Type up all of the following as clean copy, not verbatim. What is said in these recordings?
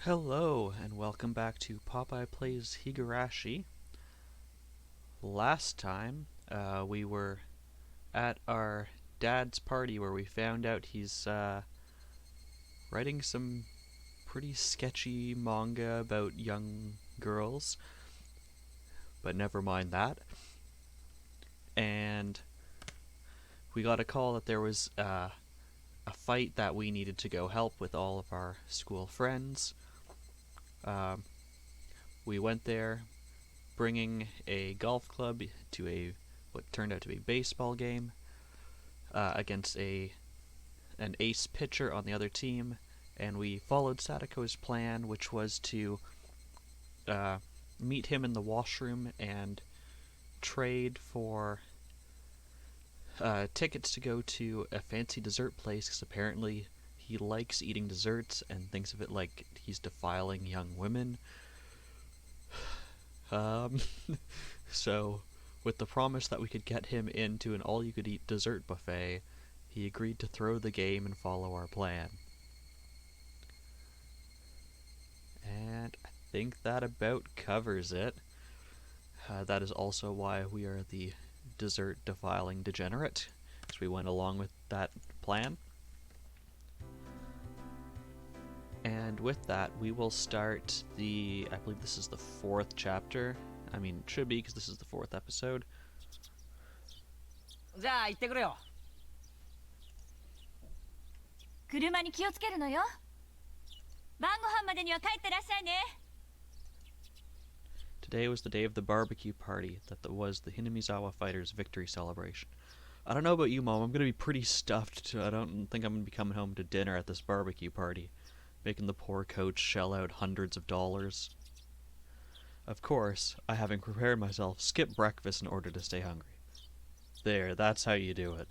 Hello, and welcome back to Popeye Plays Higurashi. Last time, we were at our dad's party where we found out he's writing some pretty sketchy manga about young girls, but never mind that. And we got a call that there was a fight that we needed to go help with all of our school friends. We went there, bringing a golf club to what turned out to be a baseball game against an ace pitcher on the other team, and we followed Sadako's plan, which was to meet him in the washroom and trade for tickets to go to a fancy dessert place, because apparently he likes eating desserts and thinks of it like he's defiling young women. So, with the promise that we could get him into an all-you-could-eat dessert buffet, he agreed to throw the game and follow our plan. And I think that about covers it. That is also why we are the dessert defiling degenerate, because we went along with that plan. And with that, we will start I believe this is the 4th chapter. I mean, it should be, because this is the 4th episode. じゃあ行ってくれよ。車に気をつけるのよ。晩ご飯までには帰ってらっしゃいね。 Today was the day of the barbecue party that was the Hinamizawa Fighters' victory celebration. I don't know about you, Mom, I'm gonna be pretty stuffed. I don't think I'm gonna be coming home to dinner at this barbecue party, making the poor coach shell out hundreds of dollars. Of course, I, having prepared myself, skipped breakfast in order to stay hungry. There, that's how you do it.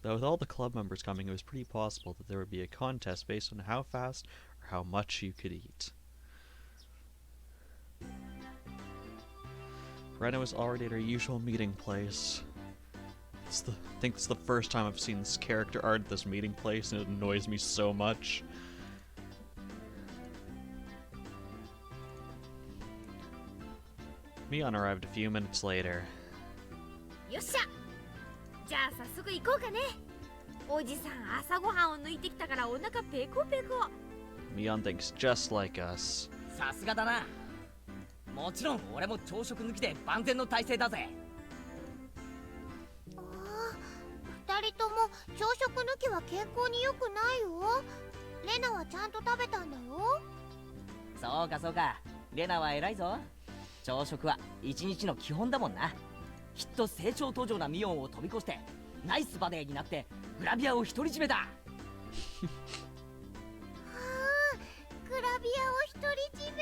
Though with all the club members coming, it was pretty possible that there would be a contest based on how fast or how much you could eat. Rena was already at her usual meeting place. I think it's the first time I've seen this character art at this meeting place, and it annoys me so much. Mion arrived a few minutes later. よっしゃ。じゃあ早速行こうかね。おじさん朝ごはんを抜いてきたからお腹ペコペコ。Mion thinks just like us. さすがだな。もちろん俺も朝食抜きで万全の体制だぜ。ああ、二人とも朝食抜きは健康に良くないよ。レナはちゃんと食べたんだよ。そうかそうか。レナは偉いぞ。朝食は一日の基本だもんな。きっと成長途上なミオンを飛び越してナイスバデーになってグラビアを独り占めだ。グラビアを独り占め。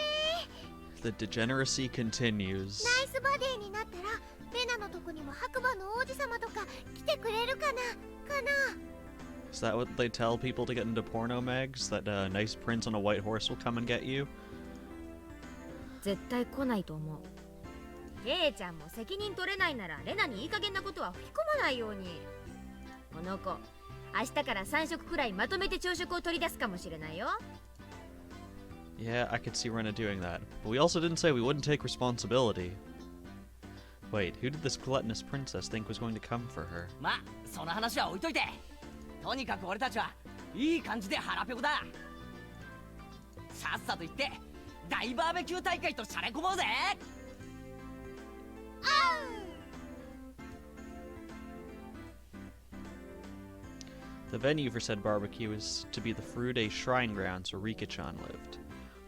The degeneracy continues. ナイスバデーになったらレナのとこにも白馬の王子様とか来てくれるかな。 Is that what they tell people to get into porno mags? That a nice prince on a white horse will come and get you? 絶対来ないと思う。ケイちゃんも責任取れないならレナにいい加減なことは吹き込まないように。この子、明日から3食くらいまとめて朝食を取り出すかもしれないよ。Yeah, I could see Rena doing that. But we also didn't say we wouldn't take responsibility. Wait, who did this gluttonous princess think was going to come for her? まあその話は置いといて。とにかく俺たちはいい感じで腹ペコだ。さっさと行って大バーベキュー大会としゃれ込もうぜ。The venue for said barbecue is to be the Furude Shrine Grounds where Rika-chan lived.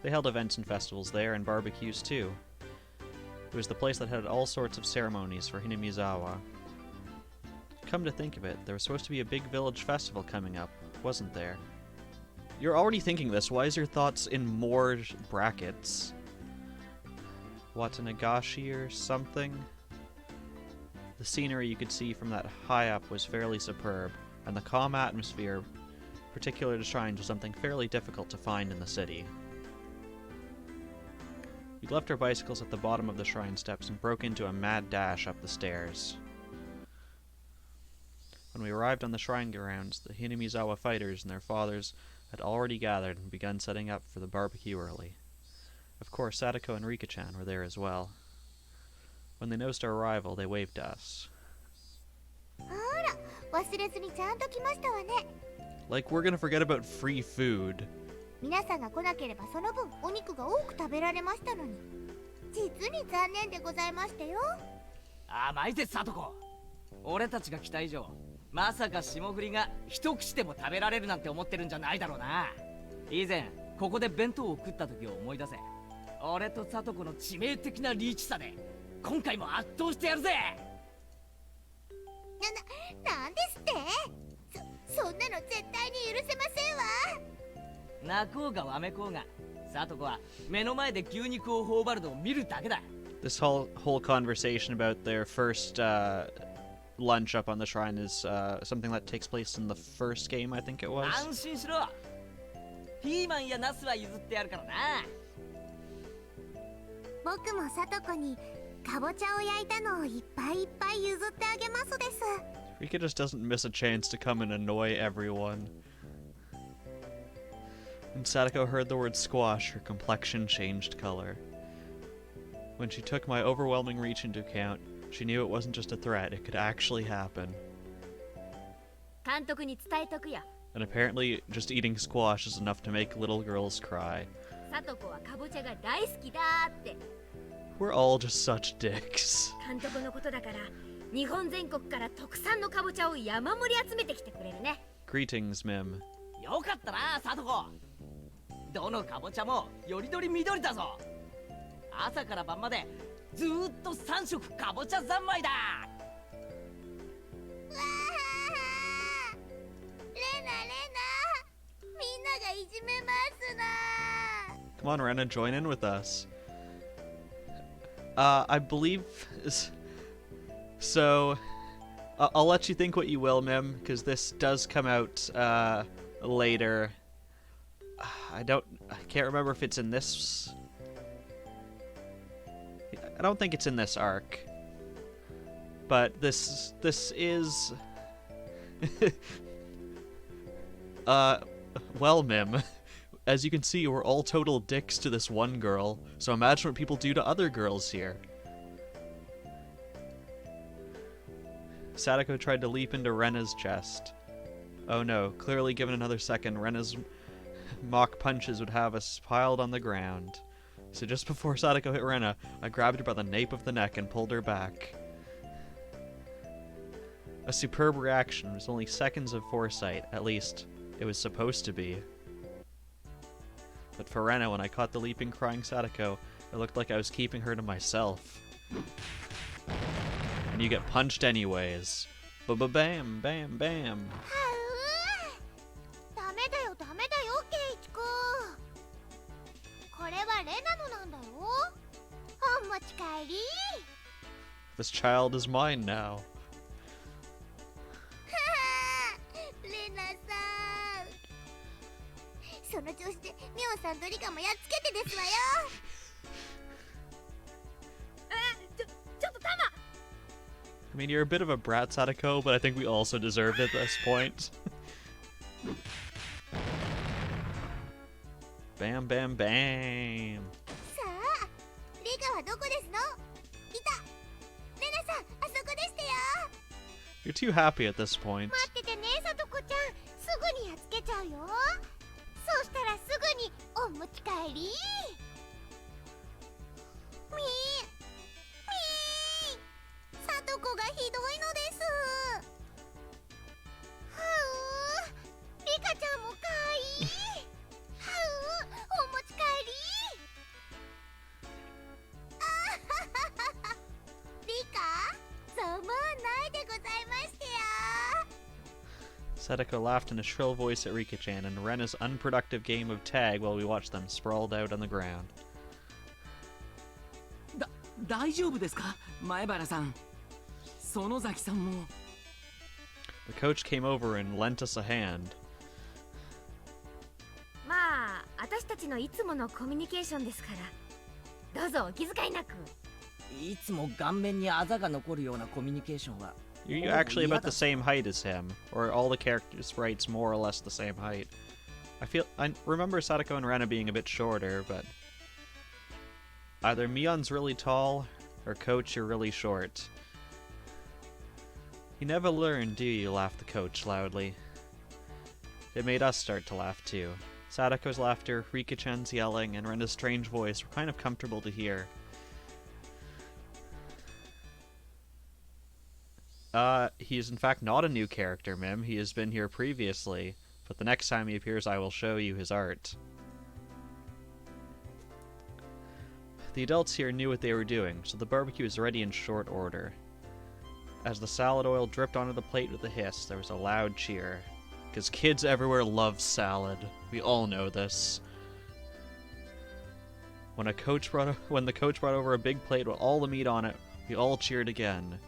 They held events and festivals there, and barbecues too. It was the place that had all sorts of ceremonies for Hinamizawa. Come to think of it, there was supposed to be a big village festival coming up, wasn't there? You're already thinking this, why is your thoughts in more brackets? Watanagashi or something? The scenery you could see from that high up was fairly superb, and the calm atmosphere, particular to shrines, was something fairly difficult to find in the city. We left our bicycles at the bottom of the shrine steps and broke into a mad dash up the stairs. When we arrived on the shrine grounds, the Hinamizawa fighters and their fathers had already gathered and begun setting up for the barbecue early. Of course, Sadako and Rika-chan were there as well. When they noticed our arrival, they waved to us. ほら、忘れずにちゃんと来ましたわね。 Like we're gonna forget about free food. 皆さんが来なければその分お肉が多く食べられましたのに、実に残念でございましたよ。甘いぜサトコ。俺たちが来た以上、まさか霜降りが一口でも食べられるなんて思ってるんじゃないだろうな。以前ここで弁当を食った時を思い出せ。俺とサトコの致命的なリーチさで今回も圧倒してやるぜ。なんですって？そんなの絶対に許せませんわ。泣こうがわめこうが、サトコは目の前で牛肉を頬張るのを見るだけだ。 This whole conversation about their first lunch up on the shrine is something that takes place in the first game, I think it was. 安心しろ。ピーマンやナスは譲ってやるからな。僕もさとこにかぼちゃを焼いたのをいっぱいいっぱい譲ってあげますです。 Rika just doesn't miss a chance to come and annoy everyone. When Sadako heard the word squash, her complexion changed color. When she took my overwhelming reach into account, she knew it wasn't just a threat, it could actually happen. 監督に伝えとくよ。 And apparently, just eating squash is enough to make little girls cry. サトコはかぼちゃが大好きだって。 We're all just such dicks. 監督のことだから、日本全国から特産のかぼちゃを山盛り集めてきてくれるね。 Greetings, Mim. よかったなサトコ。どのかぼちゃもよりどり緑だぞ。朝から晩までずーっと3食かぼちゃ三昧だ。わあ、レナみんながいじめますな。 Come on, Rena, join in with us. I believe... So, I'll let you think what you will, Mim, because this does come out later. I can't remember if it's in this... I don't think it's in this arc. But this is... well, Mim, as you can see, we're all total dicks to this one girl, so imagine what people do to other girls here. Sadako tried to leap into Rena's chest. Oh no, clearly given another second, Rena's mock punches would have us piled on the ground. So just before Sadako hit Rena, I grabbed her by the nape of the neck and pulled her back. A superb reaction was only seconds of foresight, at least it was supposed to be. But for Rena, when I caught the leaping, crying Sadako, it looked like I was keeping her to myself. And you get punched anyways. Ba-ba-bam, bam, bam. ダメだよケイチ君。これはレナのなんだよ。お持ち帰り。 This child is mine now. レナさん。その調子でミオさんとリカもやっつけてですわよ。ちょっとタマ。 I mean, you're a bit of a brat, Sadako, but I think we also deserved it at this point. Bam, bam, bam. さあ、リカはどこですの？いた。レナさん、あそこでしたよ。 You're too happy at this point. 待っててね、さとこちゃん。すぐにやっつけちゃうよ。そうしたらすぐにお持ち帰り。さとこがひどいのです。はう、リカちゃんもかわいい。はう、お持ち帰り。あははは。リカ、そう思わないでございましてよ。 Sadako laughed in a shrill voice at Rika-chan and Rena's unproductive game of tag while we watched them sprawled out on the ground. 大丈夫ですか前原さん。園崎さんも。 The coach came over and lent us a hand. まあ、私たちのいつものコミュニケーションですから。どうぞお気遣いなく。いつも顔面にあざが残るようなコミュニケーションは。 Are you actually about the same height as him? Or are all the characters' sprites more or less the same height? I remember Sadako and Rena being a bit shorter, but either Mion's really tall or Coach you're really short. You never learn, do you? Laughed the Coach loudly. It made us start to laugh too. Sadako's laughter, Rika-chan's yelling, and Rena's strange voice were kind of comfortable to hear. He is in fact not a new character, Mim. He has been here previously, but the next time he appears I will show you his art. The adults here knew what they were doing, so the barbecue was ready in short order. As the salad oil dripped onto the plate with a hiss, there was a loud cheer. Because kids everywhere love salad. We all know this. When the coach brought over a big plate with all the meat on it, we all cheered again.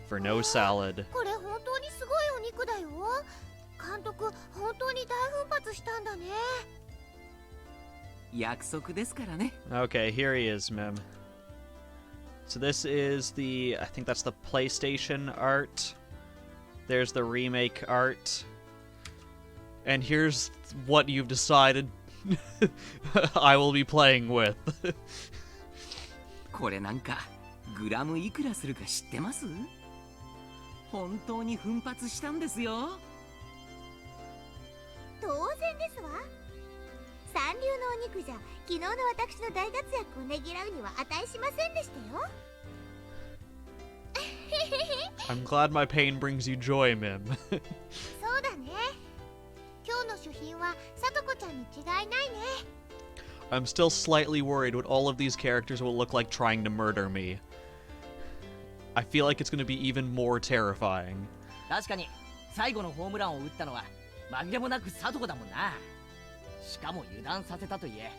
For no salad. これ本当にすごいお肉だよ。監督、本当に大奮発したんだね。約束ですからね。 Okay, here he is, Mim. So this is I think that's the PlayStation art. There's the remake art. And here's what you've decided I will be playing with. これなんかグラムいくらするか知ってます？本当に奮発したんですよ。当然ですわ。三流のお肉じゃ昨日の私の大活躍をねぎらうには値しませんでしたよ。I'm glad my pain brings you joy, Mim. そうだね。今日の主賓はさとこちゃんに違いないね。I'm still slightly worried what all of these characters will look like trying to murder me. I feel like it's going to be even more terrifying. 確かに最後のホームランを打ったのは紛れもなくサトコだもんな。しかも油断させたといえ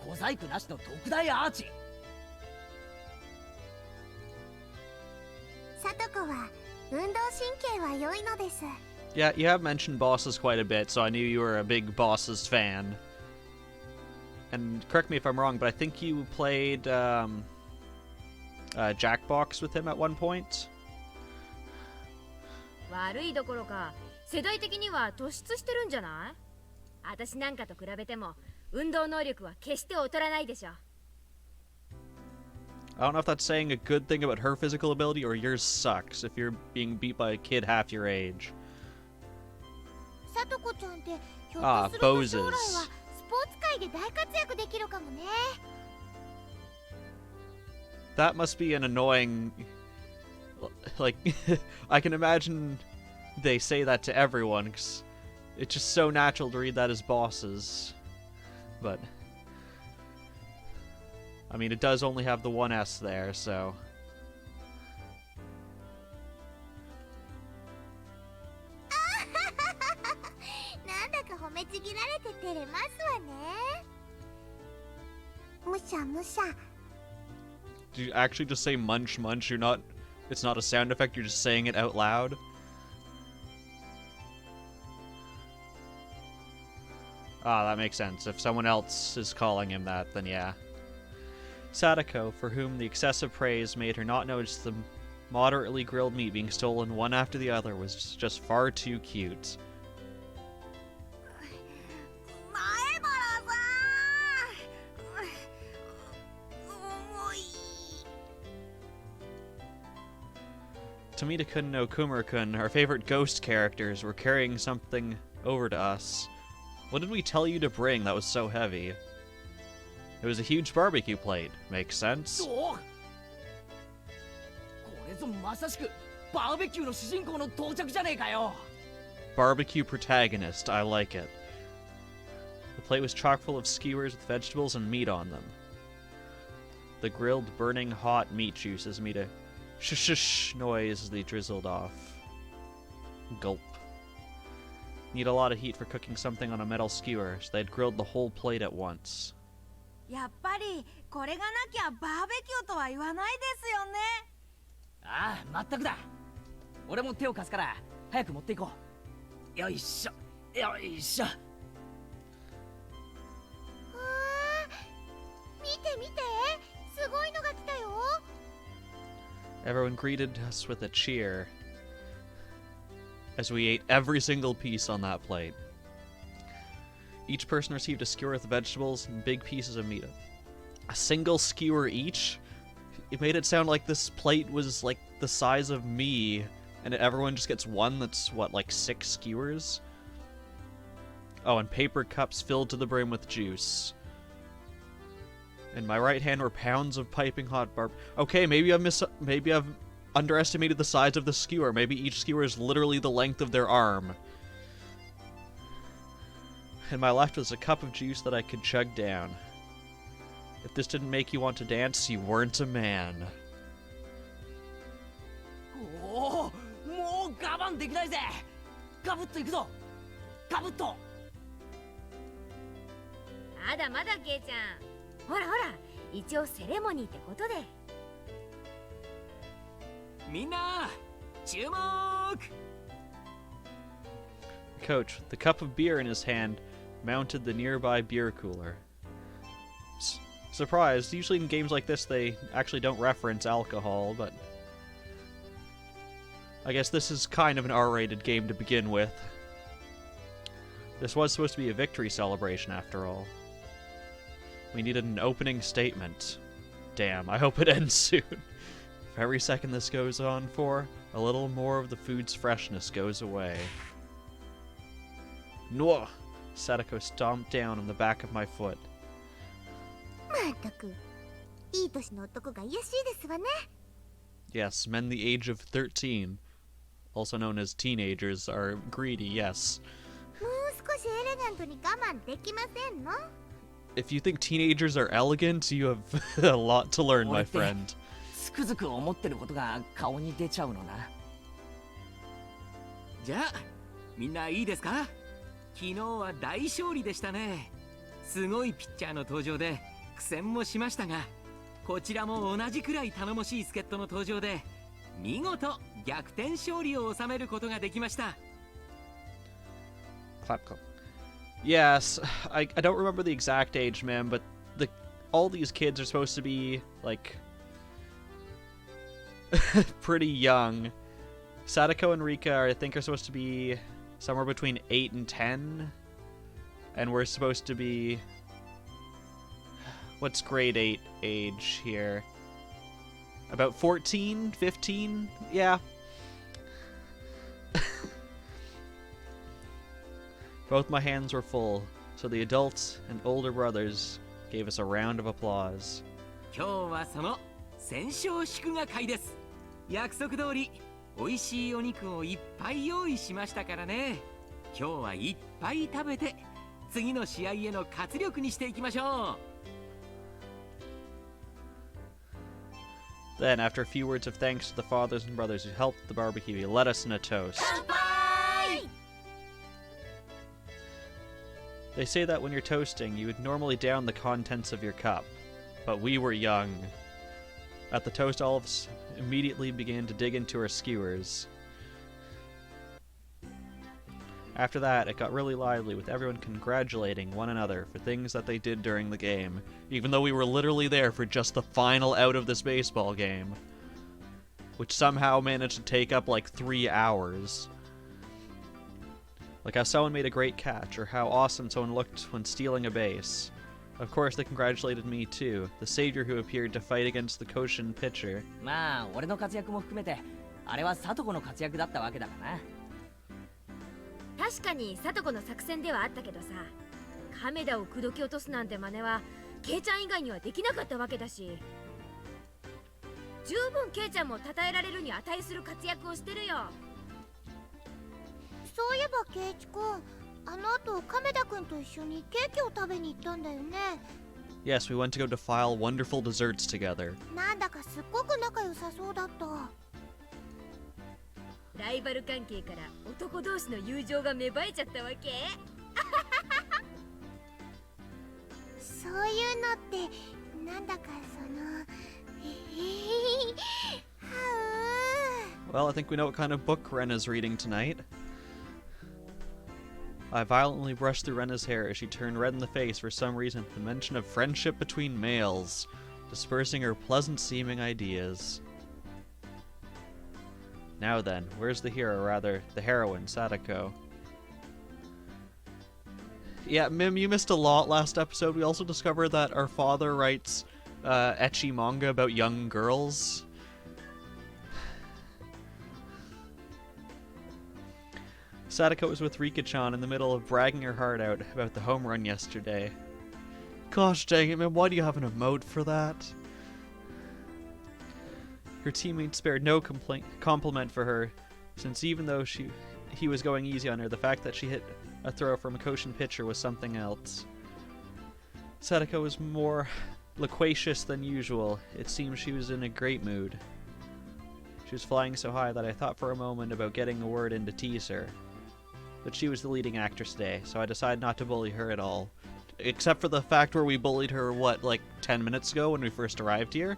小細工なしの特大アーチ。さとこは運動神経は良いのです。 Yeah, you have mentioned bosses quite a bit, so I knew you were a big bosses fan. And correct me if I'm wrong, but I think you played Jackbox with him at one point? 悪いどころか世代的には突出してるんじゃない？私なんかと比べても運動能力は決して劣らないでしょ。 I don't know if that's saying a good thing about her physical ability or yours sucks if you're being beat by a kid half your age. さとこちゃんってひょっとすると Boses. 将来はスポーツ界で大活躍できるかもね。 That must be an annoying... Like, I can imagine they say that to everyone, because it's just so natural to read that as bosses. But... I mean, it does only have the one S there, so... なんだか褒めちぎられて照れますわね。むしゃむしゃ。 Do you actually just say munch munch? You're not... It's not a sound effect, you're just saying it out loud? Ah, that makes sense. If someone else is calling him that, then yeah. Sadako, for whom the excessive praise made her not notice the moderately grilled meat being stolen one after the other, was just far too cute. 前原さん。重い。 Tomita-kun and Okumura-kun, our favorite ghost characters, were carrying something over to us. What did we tell you to bring that was so heavy? It was a huge barbecue plate. Makes sense. これぞまさしくバーベキューの主人公の到着じゃねえかよ。 Barbecue protagonist, I like it. The plate was chock full of skewers with vegetables and meat on them. The grilled, burning hot meat juices made a shush noise as they drizzled off. Gulp. Need a lot of heat for cooking something on a metal skewer, so they'd grilled the whole plate at once. やっぱりこれがなきゃバーベキューとは言わないですよね。ああ、まったくだ。俺も手を貸すから早く持っていこう。よいしょ、よいしょ。見て見て、すごいのが来たよ。 Everyone greeted us with a cheer as we ate every single piece on that plate. Each person received a skewer with vegetables and big pieces of meat. A single skewer each? It made it sound like this plate was like the size of me, and everyone just gets one that's, what, like 6 skewers? Oh, and paper cups filled to the brim with juice. In my right hand were pounds of piping hot barb. Okay, maybe I've underestimated the size of the skewer. Maybe each skewer is literally the length of their arm. In my left was a cup of juice that I could chug down. If this didn't make you want to dance, you weren't a man. おお、もう我慢できないぜ。ガブッといくぞ。ガブッと。まだまだケイちゃん。ほらほら、一応セレモニーってことで。みんな、注目。 Coach, with the cup of beer in his hand, mounted the nearby beer cooler. Surprised, usually in games like this they actually don't reference alcohol, but I guess this is kind of an R-rated game to begin with. This was supposed to be a victory celebration after all. We needed an opening statement. Damn, I hope it ends soon. If every second this goes on for, a little more of the food's freshness goes away. Nwah! Sadako stomped down on the back of my foot. まったくいい年の男が卑しいですわね。 Yes, men the age of 13, also known as teenagers, are greedy, yes. もう少しエレガントに我慢できませんの？ If you think teenagers are elegant, you have a lot to learn, my friend. つくづく思ってることが顔に出ちゃうのな。じゃあ、みんないいですか？昨日は大勝利でしたね。すごいピッチャーの登場で苦戦もしましたが、こちらも同じくらい頼もしい助っ人の登場で見事逆転勝利を収めることができました。 Clap, clap. Yes, I don't remember the exact age, man, but all these kids are supposed to be, like, pretty young. Sadako and Rika, I think, are supposed to be somewhere between 8 and 10. And we're supposed to be... What's grade 8 age here? About 14? 15? Yeah. Both my hands were full, so the adults and older brothers gave us a round of applause. 今日はその戦勝祝賀会です。約束通り美味しいお肉をいっぱい用意しましたからね。今日はいっぱい食べて次の試合への活力にしていきましょう。 Then, after a few words of thanks to the fathers and brothers who helped the barbecue, he led us in a toast. They say that when you're toasting, you would normally down the contents of your cup. But we were young. At the toast, all of us immediately began to dig into our skewers. After that, it got really lively, with everyone congratulating one another for things that they did during the game, even though we were literally there for just the final out of this baseball game, which somehow managed to take up like 3 hours. Like how someone made a great catch, or how awesome someone looked when stealing a base. Of course, they congratulated me too, the savior who appeared to fight against the Koshin pitcher. まあ俺の活躍も含めてあれはサトコの活躍だったわけだからな。確かにサトコの作戦ではあったけどさ、亀田を口説き落とすなんて真似はケイちゃん以外にはできなかったわけだし、十分ケイちゃんも称えられるに値する活躍をしてるよ。そういえばケイチ君、あの後亀田君と一緒にケーキを食べに行ったんだよね。 Yes, we went to go defile wonderful desserts together. なんだかすっごく仲良さそうだった。ライバル関係から男同士の友情が芽生えちゃったわけ。そういうのってなんだかそのWell, I think we know what kind of book Rena's reading tonight. I violently brushed through Rena's hair as she turned red in the face for some reason at the mention of friendship between males, dispersing her pleasant-seeming ideas. Now then, where's the hero, rather, the heroine, Sadako? Yeah, Mim, you missed a lot last episode. We also discovered that our father writes ecchi manga about young girls. Sadako was with Rika-chan in the middle of bragging her heart out about the home run yesterday. Gosh dang it, man, why do you have an emote for that? Her teammates spared no compliment for her, since even though he was going easy on her, the fact that she hit a throw from a Koshin pitcher was something else. Sadako was more loquacious than usual. It seemed she was in a great mood. She was flying so high that I thought for a moment about getting a word in to tease her. But she was the leading actress today, so I decided not to bully her at all. Except for the fact where we bullied her, what, like 10 minutes ago when we first arrived here?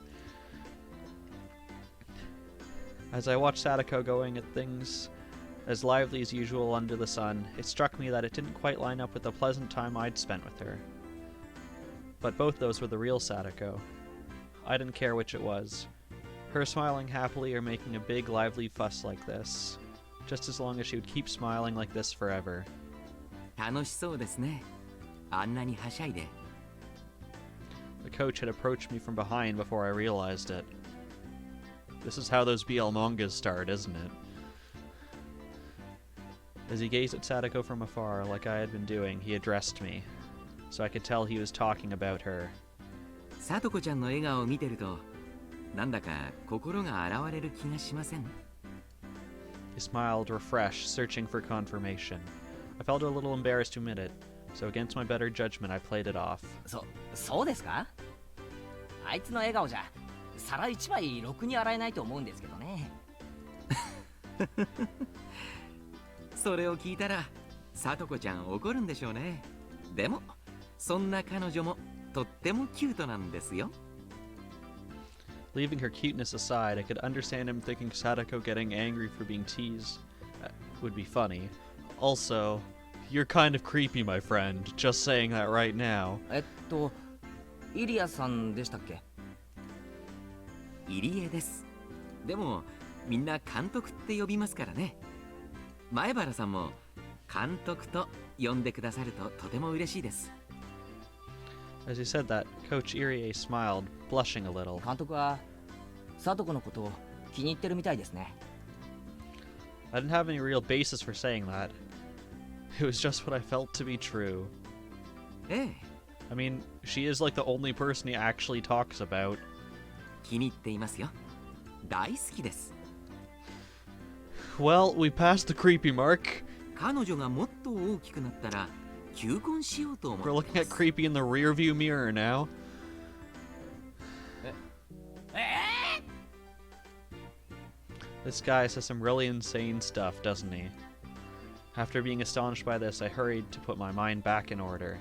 As I watched Sadako going at things as lively as usual under the sun, it struck me that it didn't quite line up with the pleasant time I'd spent with her. But both those were the real Sadako. I didn't care which it was. Her smiling happily or making a big lively fuss like this. Just as long as she would keep smiling like this forever. 楽しそうですね。あんなにはしゃいで。The coach had approached me from behind before I realized it. This is how those BL mangas start, isn't it? As he gazed at Sadako from afar, like I had been doing, he addressed me, so I could tell he was talking about her. さとこちゃんの笑顔を見てると、なんだか心が洗われる気がしません。He smiled, refreshed, searching for confirmation. I felt a little embarrassed to admit it, so against my better judgment I played it off. そうですか？あいつの笑顔じゃ皿一枚ろくに洗えないと思うんですけどね。それを聞いたら、さとこちゃん怒るんでしょうね。でも、そんな彼女もとってもキュートなんですよ。Leaving her cuteness aside, I could understand him thinking Sadako getting angry for being teased would be funny. Also, you're kind of creepy, my friend. Just saying that right now. イリアさんでしたっけ？入江です。でも、みんな監督って呼びますからね。前原さんも監督と呼んでくださるととても嬉しいです。As he said that, Coach Irie smiled, blushing a little. 監督はサトコのことを気に入ってるみたいですね。I didn't have any real basis for saying that. It was just what I felt to be true. ええ。I mean, she is like the only person he actually talks about. 気に入っていますよ。大好きです。Well, we passed the creepy mark. 彼女がもっと大きくなったら求婚しようと思って We're ま looking at す。creepy in the rearview mirror now. This guy says some really insane stuff, doesn't he? After being astonished by this, I hurried to put my mind back in order.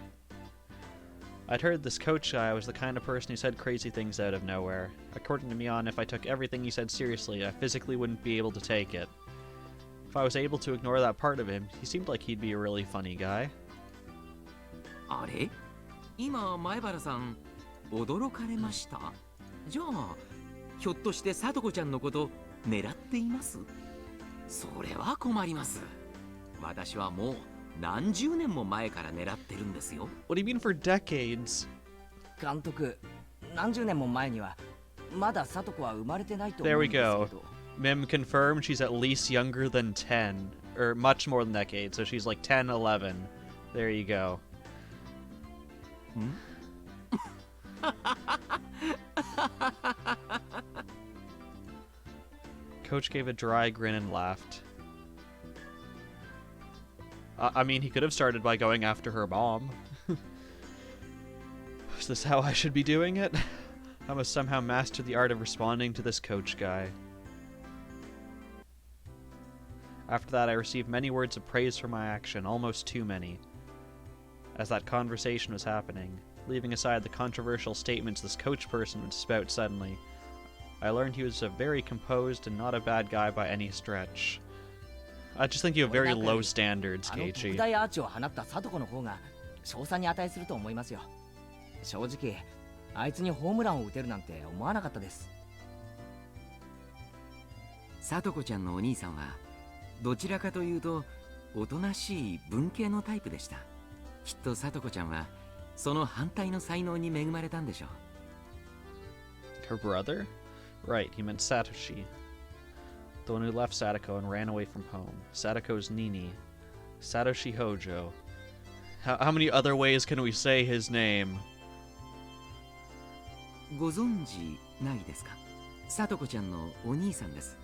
I'd heard this coach guy was the kind of person who said crazy things out of nowhere. According to Mion, if I took everything he said seriously, I physically wouldn't be able to take it. If I was able to ignore that part of him, he seemed like he'd be a really funny guy. あれ？今前原さん驚かれました。じゃあひょっとしてさとこちゃんのこと狙っています？それは困ります。私はもう何十年も前から狙ってるんですよ。What do you mean for decades? 監督、何十年も前にはまだサトコは生まれてないと思 There う we んですけ go. ど。Mim confirmed she's at least younger than 10, or much more than decades, so she's like 10, 11. There you go. Coach gave a dry grin and laughed. I mean, he could have started by going after her mom. Is this how I should be doing it? I must somehow master the art of responding to this coach guy. After that, I received many words of praise for my action, almost too many. As that conversation was happening, leaving aside the controversial statements this coach person would spout suddenly, I learned he was a very composed and not a bad guy by any stretch. I just think you have very low standards, あの特 Keiichi. 大アーチを放ったサトコの方が賞賛に値すると思いますよ。正直、あいつにホームランを打てるなんて思わなかったです。さとこちゃんのお兄さんはどちらかというとおとなしい文系のタイプでした。きっとさとこちゃんはその反対の才能に恵まれたんでしょう。 Her brother? Right, he meant Satoshi. The one who left Sadako and ran away from home. Sadako's Nini. Satoshi Hojo. How many other ways can we say his name? ご存知ないですか？さとこちゃんのお兄さんです。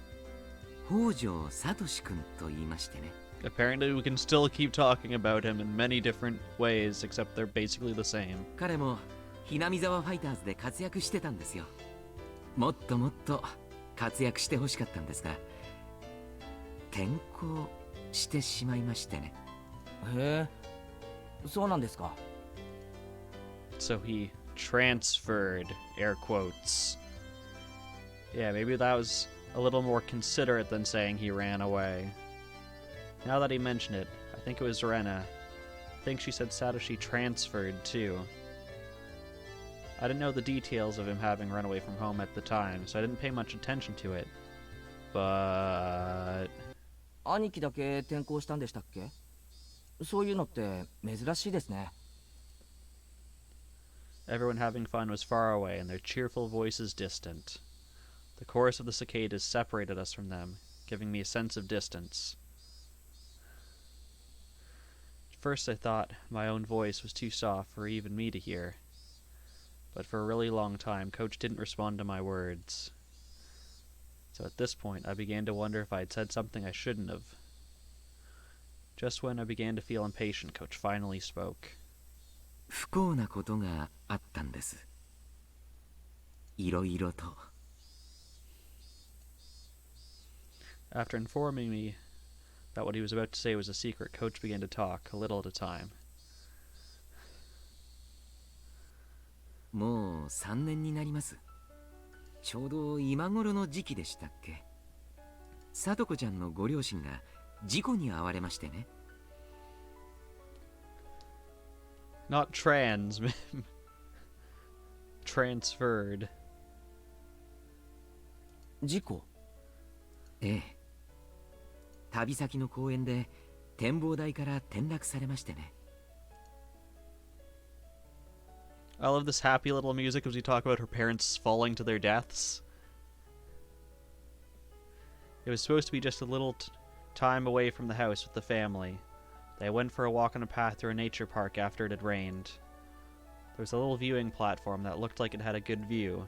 北条さとしくんと言いましてね。 Apparently we can still keep talking about him in many different ways, except they're basically the same. 彼もひなみ沢ファイターズで活躍してたんですよ。もっともっと活躍してほしかったんですが、転校してしまいましてね。へえ、そうなんですか。 So he transferred, air quotes. Yeah, maybe that was a little more considerate than saying he ran away. Now that he mentioned it, I think it was Rena. I think she said Satoshi transferred too. I didn't know the details of him having run away from home at the time, so I didn't pay much attention to it. But 兄貴だけ転校したんでしたっけ？そういうのって珍しいですね。 everyone having fun was far away and their cheerful voices distant. The chorus of the cicadas separated us from them, giving me a sense of distance. At first I thought my own voice was too soft for even me to hear. But for a really long time, Coach didn't respond to my words. So at this point, I began to wonder if I had said something I shouldn't have. Just when I began to feel impatient, Coach finally spoke. 不幸なことがあったんです。いろいろと。After informing me that what he was about to say was a secret, Coach began to talk, a little at a time. もう3年になります。ちょうど今頃の時期でしたっけ。さとこちゃんのご両親が事故に遭われましてね。Not trans, transferred. 事故？ええ。旅先の公園で展望台から転落されましてね。I love this happy little music as we talk about her parents falling to their deaths. It was supposed to be just a little time away from the house with the family. They went for a walk on a path through a nature park after it had rained. There was a little viewing platform that looked like it had a good view.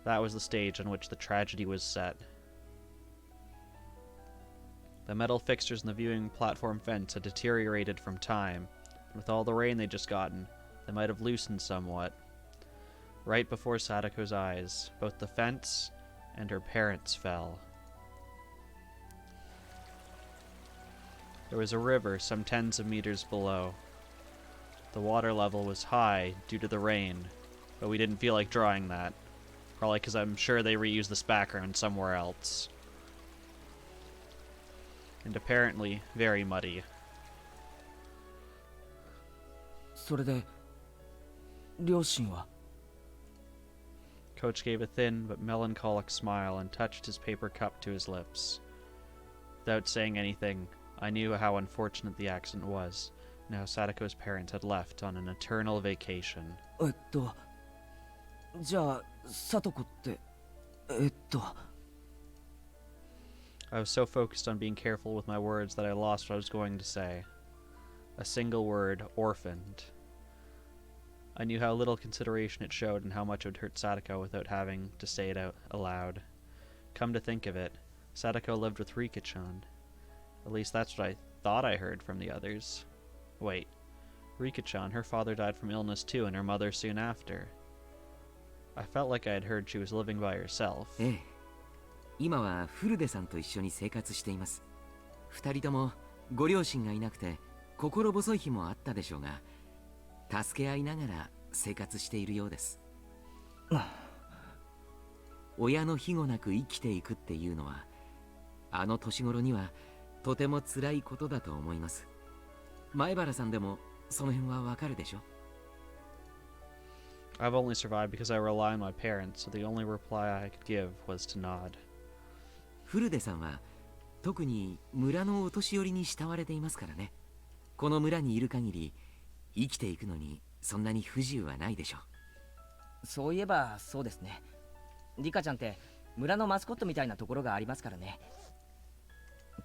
That was the stage on which the tragedy was set. The metal fixtures in the viewing platform fence had deteriorated from time, and with all the rain they'd just gotten, they might have loosened somewhat. Right before Sadako's eyes, both the fence and her parents fell. There was a river some tens of meters below. The water level was high due to the rain, but we didn't feel like drawing that. Probably because I'm sure they reused this background somewhere else. And apparently very muddy. それで両親は？ Coach gave a thin but melancholic smile and touched his paper cup to his lips. Without saying anything, I knew how unfortunate the accident was, and how Sadako's parents had left on an eternal vacation. じゃあサトコってI was so focused on being careful with my words that I lost what I was going to say. A single word, orphaned. I knew how little consideration it showed and how much it would hurt Sadako without having to say it out aloud. Come to think of it, Sadako lived with Rika-chan. At least that's what I thought I heard from the others. Wait, Rika-chan, her father died from illness too, and her mother soon after. I felt like I had heard she was living by herself. ええ。今はフルデさんと一緒に生活しています。二人ともご両親がいなくて心細い日もあったでしょうが、助け合いながら生活しているようです。親の庇護なく生きていくっていうのは、あの年頃にはとても辛いことだと思います。前原さんでもその辺はわかるでしょ？ I've only survived because I rely on my parents, so the only reply I could give was to nod. フルデさんは特に村のお年寄りに慕われていますからね。この村にいる限り生きていくのにそんなに不自由はないでしょそういえばそうですね。リカちゃんって村のマスコットみたいなところがありますからね。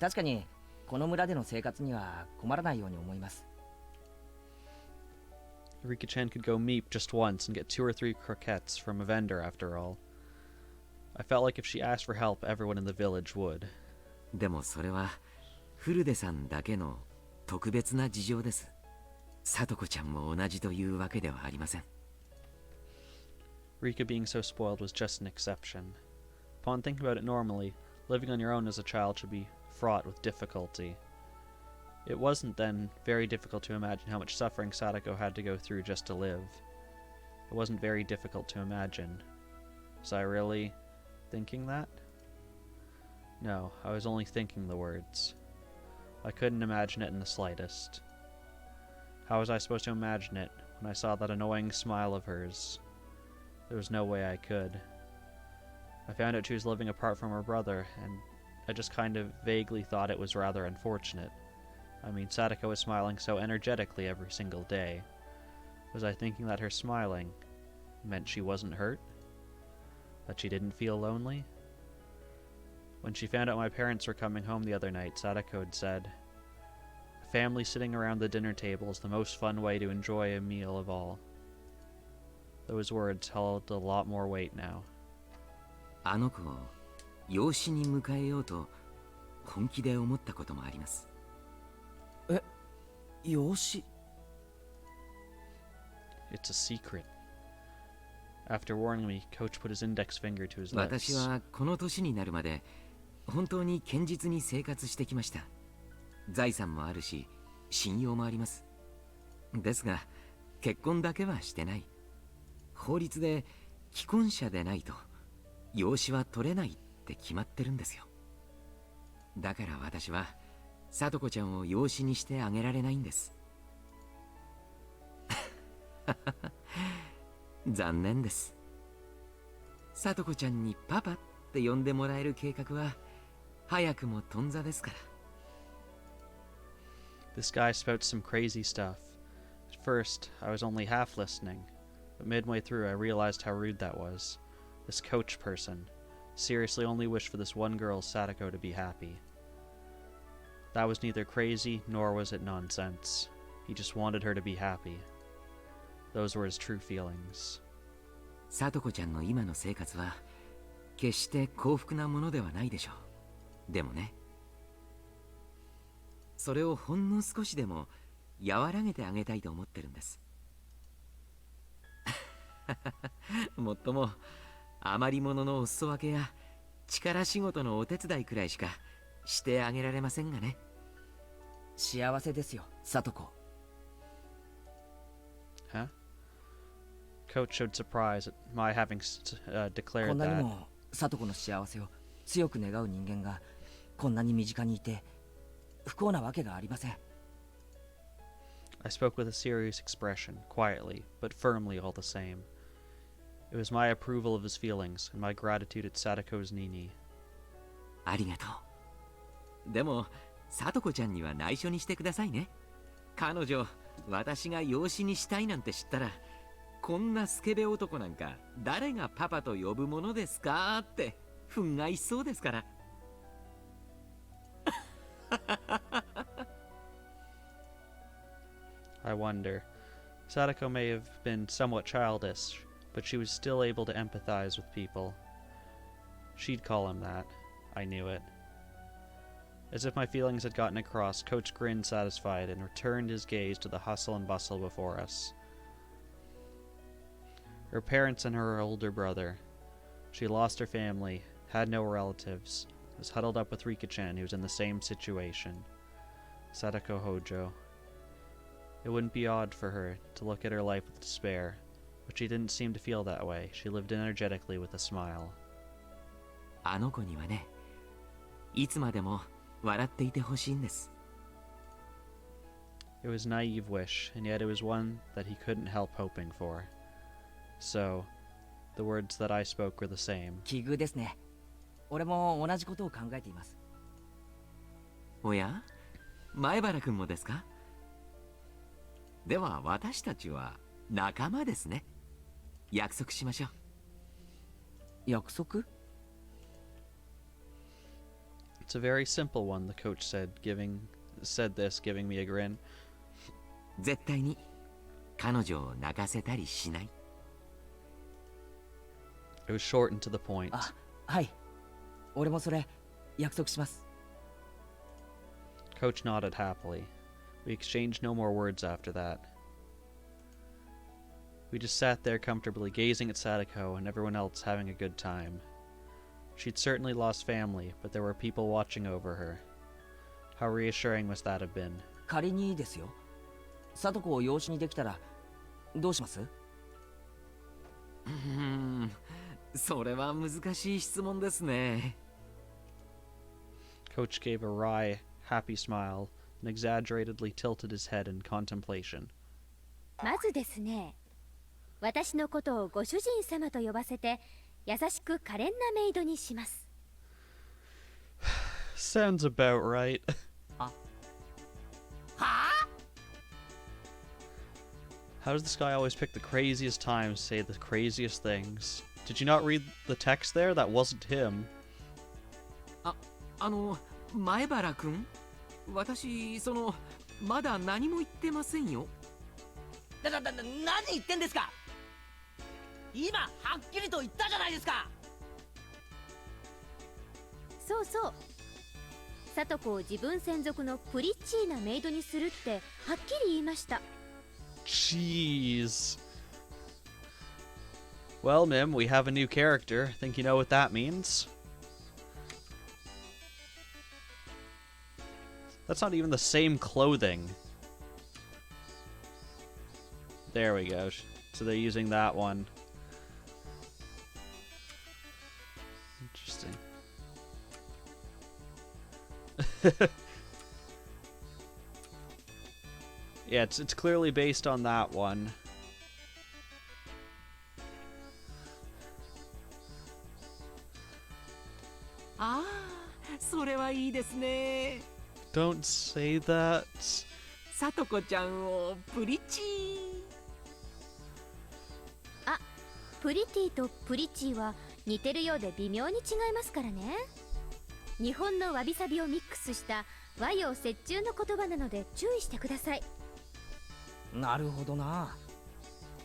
確かにこの村での生活には困らないように思います。 Rika-chan could go meep just once and get 2 or 3 croquettes from a vendor after all. I felt like if she asked for help, everyone in the village would. でもそれはフルデさんだけの特別な事情です。さとこちゃんも同じというわけではありません。 Rika being so spoiled was just an exception. Upon thinking about it normally, living on your own as a child should be fraught with difficulty. It wasn't then very difficult to imagine how much suffering Sadako had to go through just to live. It wasn't very difficult to imagine. Was I really thinking that? No, I was only thinking the words. I couldn't imagine it in the slightest. How was I supposed to imagine it when I saw that annoying smile of hers? There was no way I could. I found out she was living apart from her brother, and I just kind of vaguely thought it was rather unfortunate. I mean, Sadako was smiling so energetically every single day. Was I thinking that her smiling meant she wasn't hurt? That she didn't feel lonely? When she found out my parents were coming home the other night, Sadako had said, "A family sitting around the dinner table is the most fun way to enjoy a meal of all." Those words held a lot more weight now. あの子を養子に迎えようと本気で思ったこともあります。養子 It's a secret. After warning me, Coach put his index finger to his 私 lips. はこの年になるまで本当に堅実に生活してきました。財産もあるし信用もあります。ですが結婚だけはしてない。法律で既婚者でないと養子は取れないって決まってるんですよ。だから私はさとこちゃんを養子にしてあげられないんです。残念です。さとこちゃんにパパって呼んでもらえる計画は早くも頓挫ですから。This guy spouts some crazy stuff. At first, I was only half listening, but midway through I realized how rude that was. This coach person seriously only wished for this one girl, Sadako, to be happy. That was neither crazy nor was it nonsense. He just wanted her to be happy. Those were his true feelings. さとこちゃんの今の生活は決して幸福なものではないでしょう。でもね、それをほんの少しでも和らげてあげたいと思ってるんです。もっとも余り物のお裾分けや力仕事のお手伝いくらいしかしてあげられませんがね。幸せですよ、さとこ。 Huh? Coach showed surprise at my having こ declared んなに that. もさとこの幸せを強く願う人間がこんなに身近にいて不幸なわけがありません。 I spoke with a serious expression, quietly, but firmly all the same. It was my approval of his feelings and my gratitude at Sadako's Nini. ありがとう。でもさとこちゃんには内緒にしてくださいね。彼女私が養子にしたいなんて知ったら、こんなスケベ男なんか誰がパパと呼ぶものですかって憤慨しそうですから。I wonder. Sadako may have been somewhat childish, but she was still able to empathize with people. She'd call him that. I knew it. As if my feelings had gotten across, Coach grinned satisfied and returned his gaze to the hustle and bustle before us. Her parents and her older brother. She lost her family, had no relatives, was huddled up with Rika-chan, who was in the same situation. Sadako Hojo. It wouldn't be odd for her to look at her life with despair, but she didn't seem to feel that way. She lived energetically with a smile. あの子にはね、いつまでも笑っていてほしいんです。 It was a naive wish, and yet it was one that he couldn't help hoping for. So, the words that I spoke were the same. 奇遇ですね。俺も同じことを考えています。おや、前原くんもですか？では私たちは仲間ですね。約束しましょう。約束？ It's a very simple one, the coach said this, giving me a grin. 絶対に彼女を泣かせたりしない。 It was short and to the point. あ、はい。俺もそれ約束します。 Coach nodded happily. We exchanged no more words after that. We just sat there comfortably, gazing at Sadako and everyone else having a good time. She'd certainly lost family, but there were people watching over her. How reassuring must that have been? 仮にですよ。貞子を養子にできたらどうします？それは難しい質問ですね。 Coach gave a wry, happy smile and exaggeratedly tilted his head in contemplation. まずですね、私のことをご主人様と呼ばせて優しく可憐なメイドにします。 Sounds about right. はあ？ How does this guy always pick the craziest times to say the craziest things? Did you not read the text there? That wasn't him. 前原くん、私まだ何も言ってませんよ。何言ってんですか？今はっきりと言ったじゃないですか。そうそう、貞子を自分専属のプリッチーなメイドにするってはっきり言いました。 Jeez. Well, Mim, we have a new character. Think you know what that means? That's not even the same clothing. There we go. So they're using that one. Interesting. Yeah, it's clearly based on that one. Ah, それはいいですね。 Don't say that. さとこちゃんをプリチあ、プリティとプリチーは似てるようで微妙に違いますからね。日本のわびさびをミックスした和洋折衷の言葉なので注意してください。なるほどな。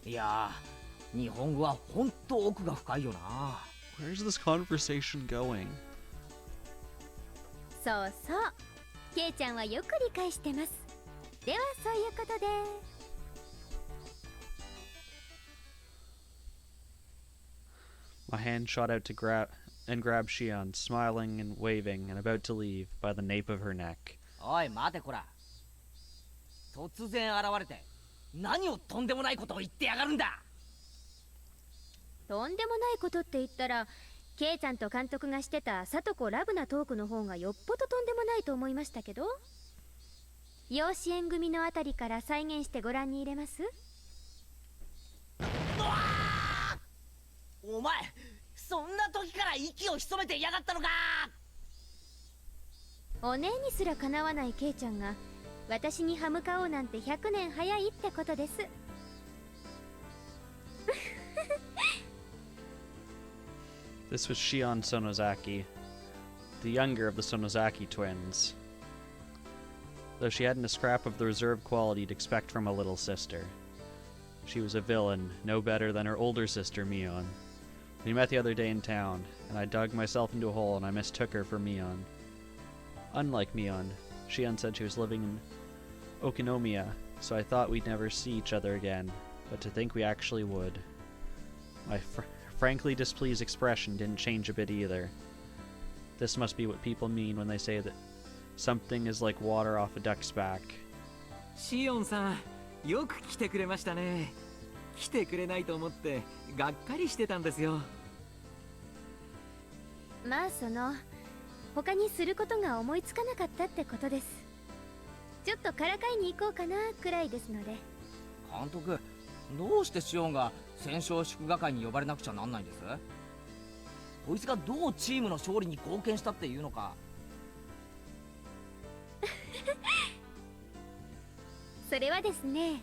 いやー、日本語はほんと奥が深いよな。 Where's this conversation going? そうそう、ケイちゃんはよく理解してます。ではそういうことで。 My hand shot out to grab Shion, smiling and waving and about to leave by the nape of her neck. おい待てこら。突然現れて何をとんでもないことを言ってやがるんだ。とんでもないことって言ったら、ケイちゃんと監督がしてた貞子ラブなトークの方がよっぽどとんでもないと思いましたけど。養子縁組のあたりから再現してご覧に入れます？お前そんな時から息を潜めていやがったのか。お姉にすらかなわないケイちゃんが私に歯向かおうなんて100年早いってことです。This was Shion Sonozaki, the younger of the Sonozaki twins. Though she hadn't a scrap of the reserved quality you'd expect from a little sister. She was a villain, no better than her older sister, Mion. We met the other day in town, and I dug myself into a hole and I mistook her for Mion. Unlike Mion, Shion said she was living in Okinomiya, so I thought we'd never see each other again, but to think we actually would. My frankly displeased expression didn't change a bit either. This must be what people mean when they say that something is like water off a duck's back. シオンさん、よく来てくれましたね。来てくれないと思ってがっかりしてたんですよ。まあ他にすることが思いつかなかったってことです。ちょっとからかいに行こうかなくらいですので。監督、どうしてシオンが戦勝祝賀会に呼ばれなくちゃなんないんです？こいつがどうチームの勝利に貢献したっていうのか。それはですね、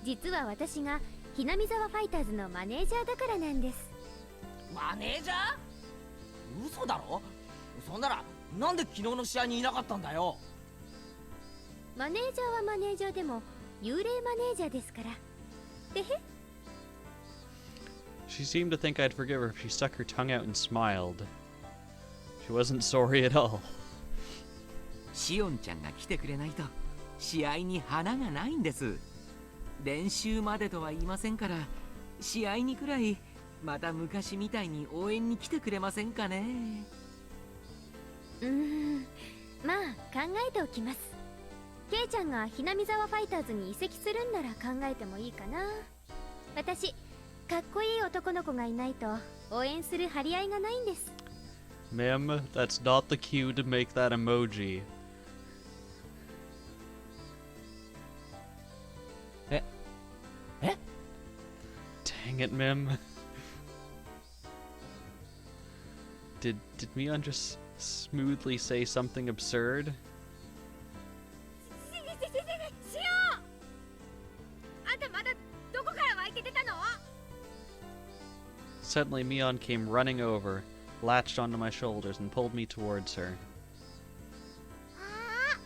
実は私がひなみ沢ファイターズのマネージャーだからなんです。マネージャー？嘘だろ。そんならなんで昨日の試合にいなかったんだよ。マネージャーはマネージャーでも幽霊マネージャーですから。てへ。 She seemed to think I'd forgive her if she stuck her tongue out and smiled. She wasn't sorry at all. シオンちゃんが来てくれないと試合に花がないんです。練習までとは言いませんから、試合にくらいまた昔みたいに応援に来てくれませんかね。まあ考えておきます。ケイちゃんがひなみ沢ファイターズに移籍するんなら考えてもいいかな。私かっこいい男の子がいないと応援する張り合いがないんです。 Ma'am, that's not the cue to make that emoji. え Dang it, Mim. Did Mion just smoothly say something absurd? しよう。あんたまだどこから湧いて出たの？ Suddenly, Mion came running over, latched onto my shoulders, and pulled me towards her. ああ、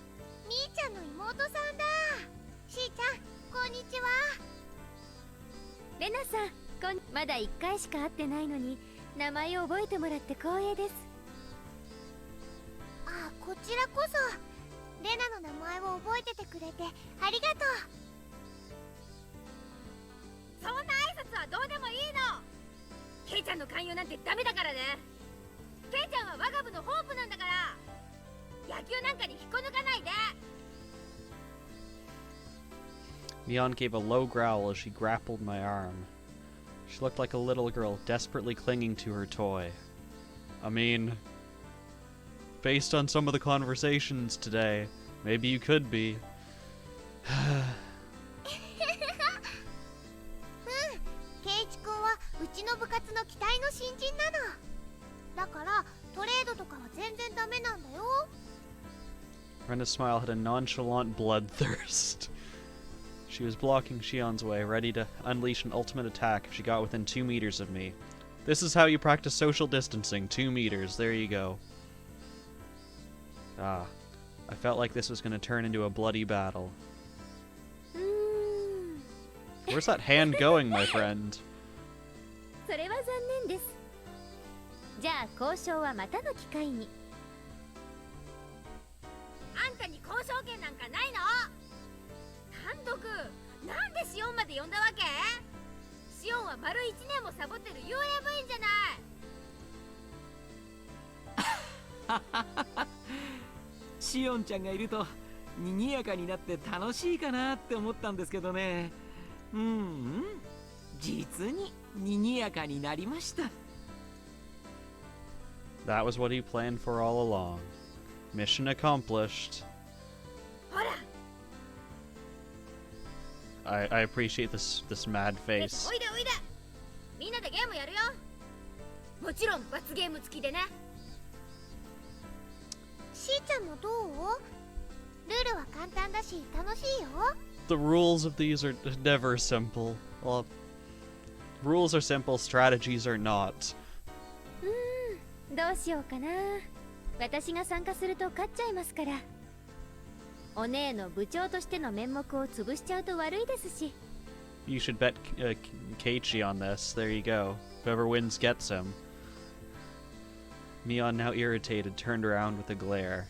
みーちゃんの妹さんだ。しーちゃん、こんにちは。レナさん、まだ1回しか会ってないのに名前を覚えてもらって光栄です。あ、こちらこそ。レナの名前を覚えててくれてありがとう。そんな挨拶はどうでもいいの。ケイちゃんの勧誘なんてダメだからね。ケイちゃんは我が部のホープなんだから、野球なんかに引っこ抜かないで。 Mion gave a low growl as she grappled my arm. She looked like a little girl desperately clinging to her toy. I mean, based on some of the conversations today, maybe you could be. ケイチ君はうちの部活の期待の新人なの。だからトレードとかは全然ダメなんだよ。 Rena's smile had a nonchalant bloodthirst. She was blocking Shion's way, ready to unleash an ultimate attack if she got within 2 meters of me. This is how you practice social distancing. 2 meters. There you go. Ah. I felt like this was going to turn into a bloody battle. Where's that hand going, my friend? それは残念です。じゃあ交渉はまたの機会に。あんたに交渉権なんかないの？単独なんでシオンまで呼んだわけ？シオンは丸1年もサボってる幽霊部員じゃない。シオンちゃんがいると賑やかになって楽しいかなって思ったんですけどね。実に賑やかになりました。 That was what he planned for all along. Mission accomplished. ほら。I appreciate this mad face. おいでおいで。みんなでゲームやるよ。もちろん罰ゲーム付きでね。しーちゃんもどう？ルールは簡単だし楽しいよ。 The rules of these are never simple. Well, rules are simple, strategies are not. どうしようかな。私が参加すると勝っちゃいますから。お姉の部長としての面目を潰しちゃうと悪いですし。 You should bet Keiichi on this. There you go. Whoever wins gets him. Mion, now irritated, turned around with a glare.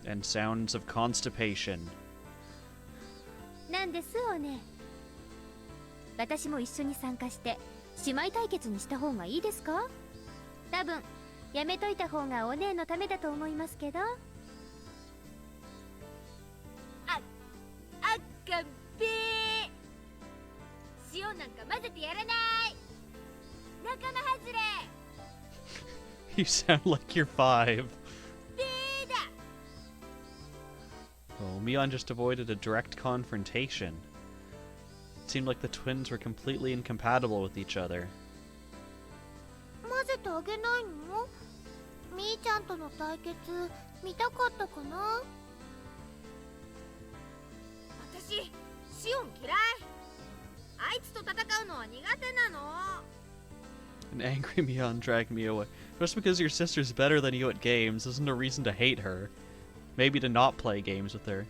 And sounds of constipation. なんですお姉。私も一緒に参加して姉妹対決にした方がいいですか？多分やめといた方がお姉のためだと思いますけど。あっかんべー。塩なんか混ぜてやらない。仲間外れ。 You sound like you're 5. べーだ。 Oh, Mion just avoided a direct confrontation. It seemed like the twins were completely incompatible with each other. 混ぜてあげないの？みーちゃんとの対決見たかったかな？シオン嫌い。あいつと戦うのは苦手なの。 An angry Mion dragged me away. Just because your sister's better than you at games isn't a reason to hate her. Maybe to not play games with her.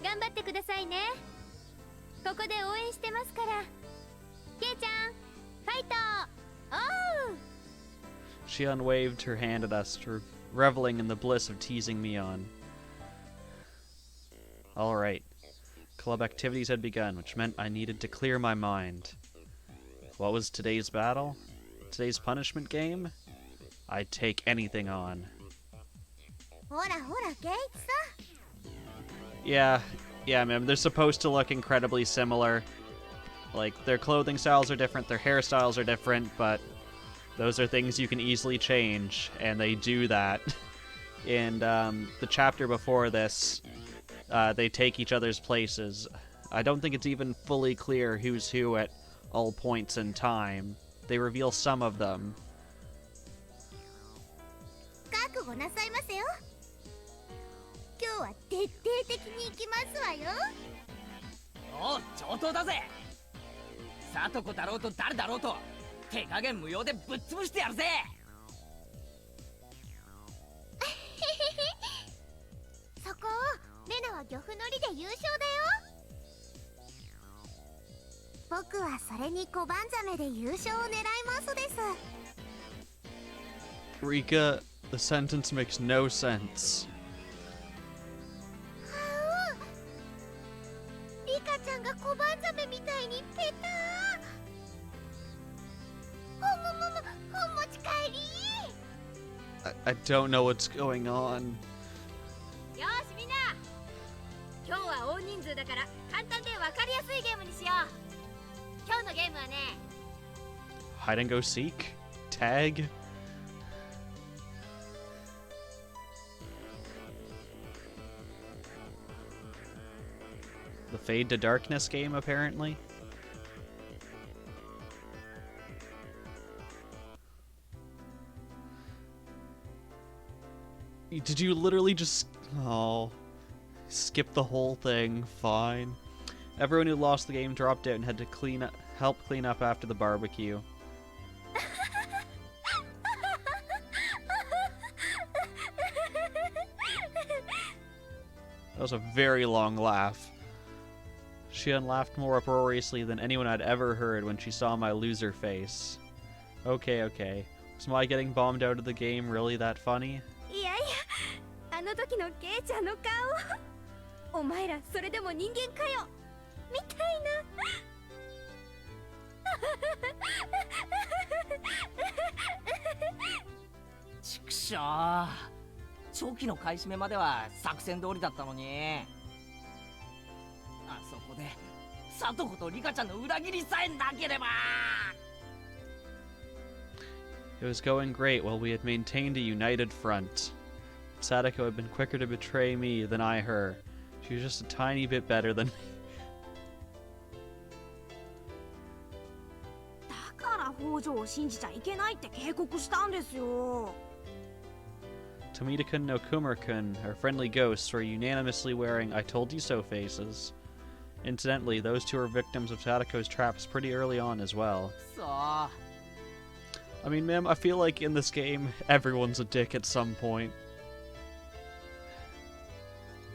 頑張ってくださいね。ここで応援してますから。ケイちゃん、ファイト。おう。 Shion waved her hand at us, reveling in the bliss of teasing Mion. Alright. Club activities had begun, which meant I needed to clear my mind. What was today's battle? Today's punishment game? I'd take anything on. ほらほらケイチさ Yeah, man, they're supposed to look incredibly similar. Like, their clothing styles are different, their hairstyles are different, but those are things you can easily change, and they do that. In the chapter before this, they take each other's places. I don't think it's even fully clear who's who at all points in time. They reveal some of them. 覚悟なさいませよ。今日は徹底的に行きますわよ。おう上等だぜ。さとこだろうと誰だろうと手加減無用でぶっ潰してやるぜ。そこをレナは漁夫の利で優勝だよ。僕はそれに小判ザメで優勝を狙いますです。 Rika, the sentence makes no sense. リカちゃんが小判ザメみたいにペター。お持ち帰り。 I don't know what's going on. よしみんな。今日は大人数だから簡単で分かりやすいゲームにしよう。今日のゲームはね。 Hide and go seek? Tag? The Fade to Darkness game, apparently. Did you literally just... Oh. Skip the whole thing. Fine. Everyone who lost the game dropped out and had to help clean up after the barbecue. That was a very long laugh. Shion laughed more uproariously than anyone I'd ever heard when she saw my loser face. Okay. Was my getting bombed out of the game really that funny? いやいや、あの時のケイちゃんの顔。お前らそれでも人間かよ。みたいな。ちくしょう。長期の買い占めまでは作戦通りだったのに。あそこでサトコとリカちゃんの裏切りさえなければ。 It was going great while we had maintained a united front. Sadako had been quicker to betray me than I her. She was just a tiny bit better than me. だから北条を信じちゃいけないって警告したんですよ。 Tomita-kun no Kumar-kun, our friendly ghosts, were unanimously wearing I told you so faces. Incidentally, those two were victims of Sadako's traps pretty early on as well. そう。 I mean, ma'am, I feel like in this game, everyone's a dick at some point.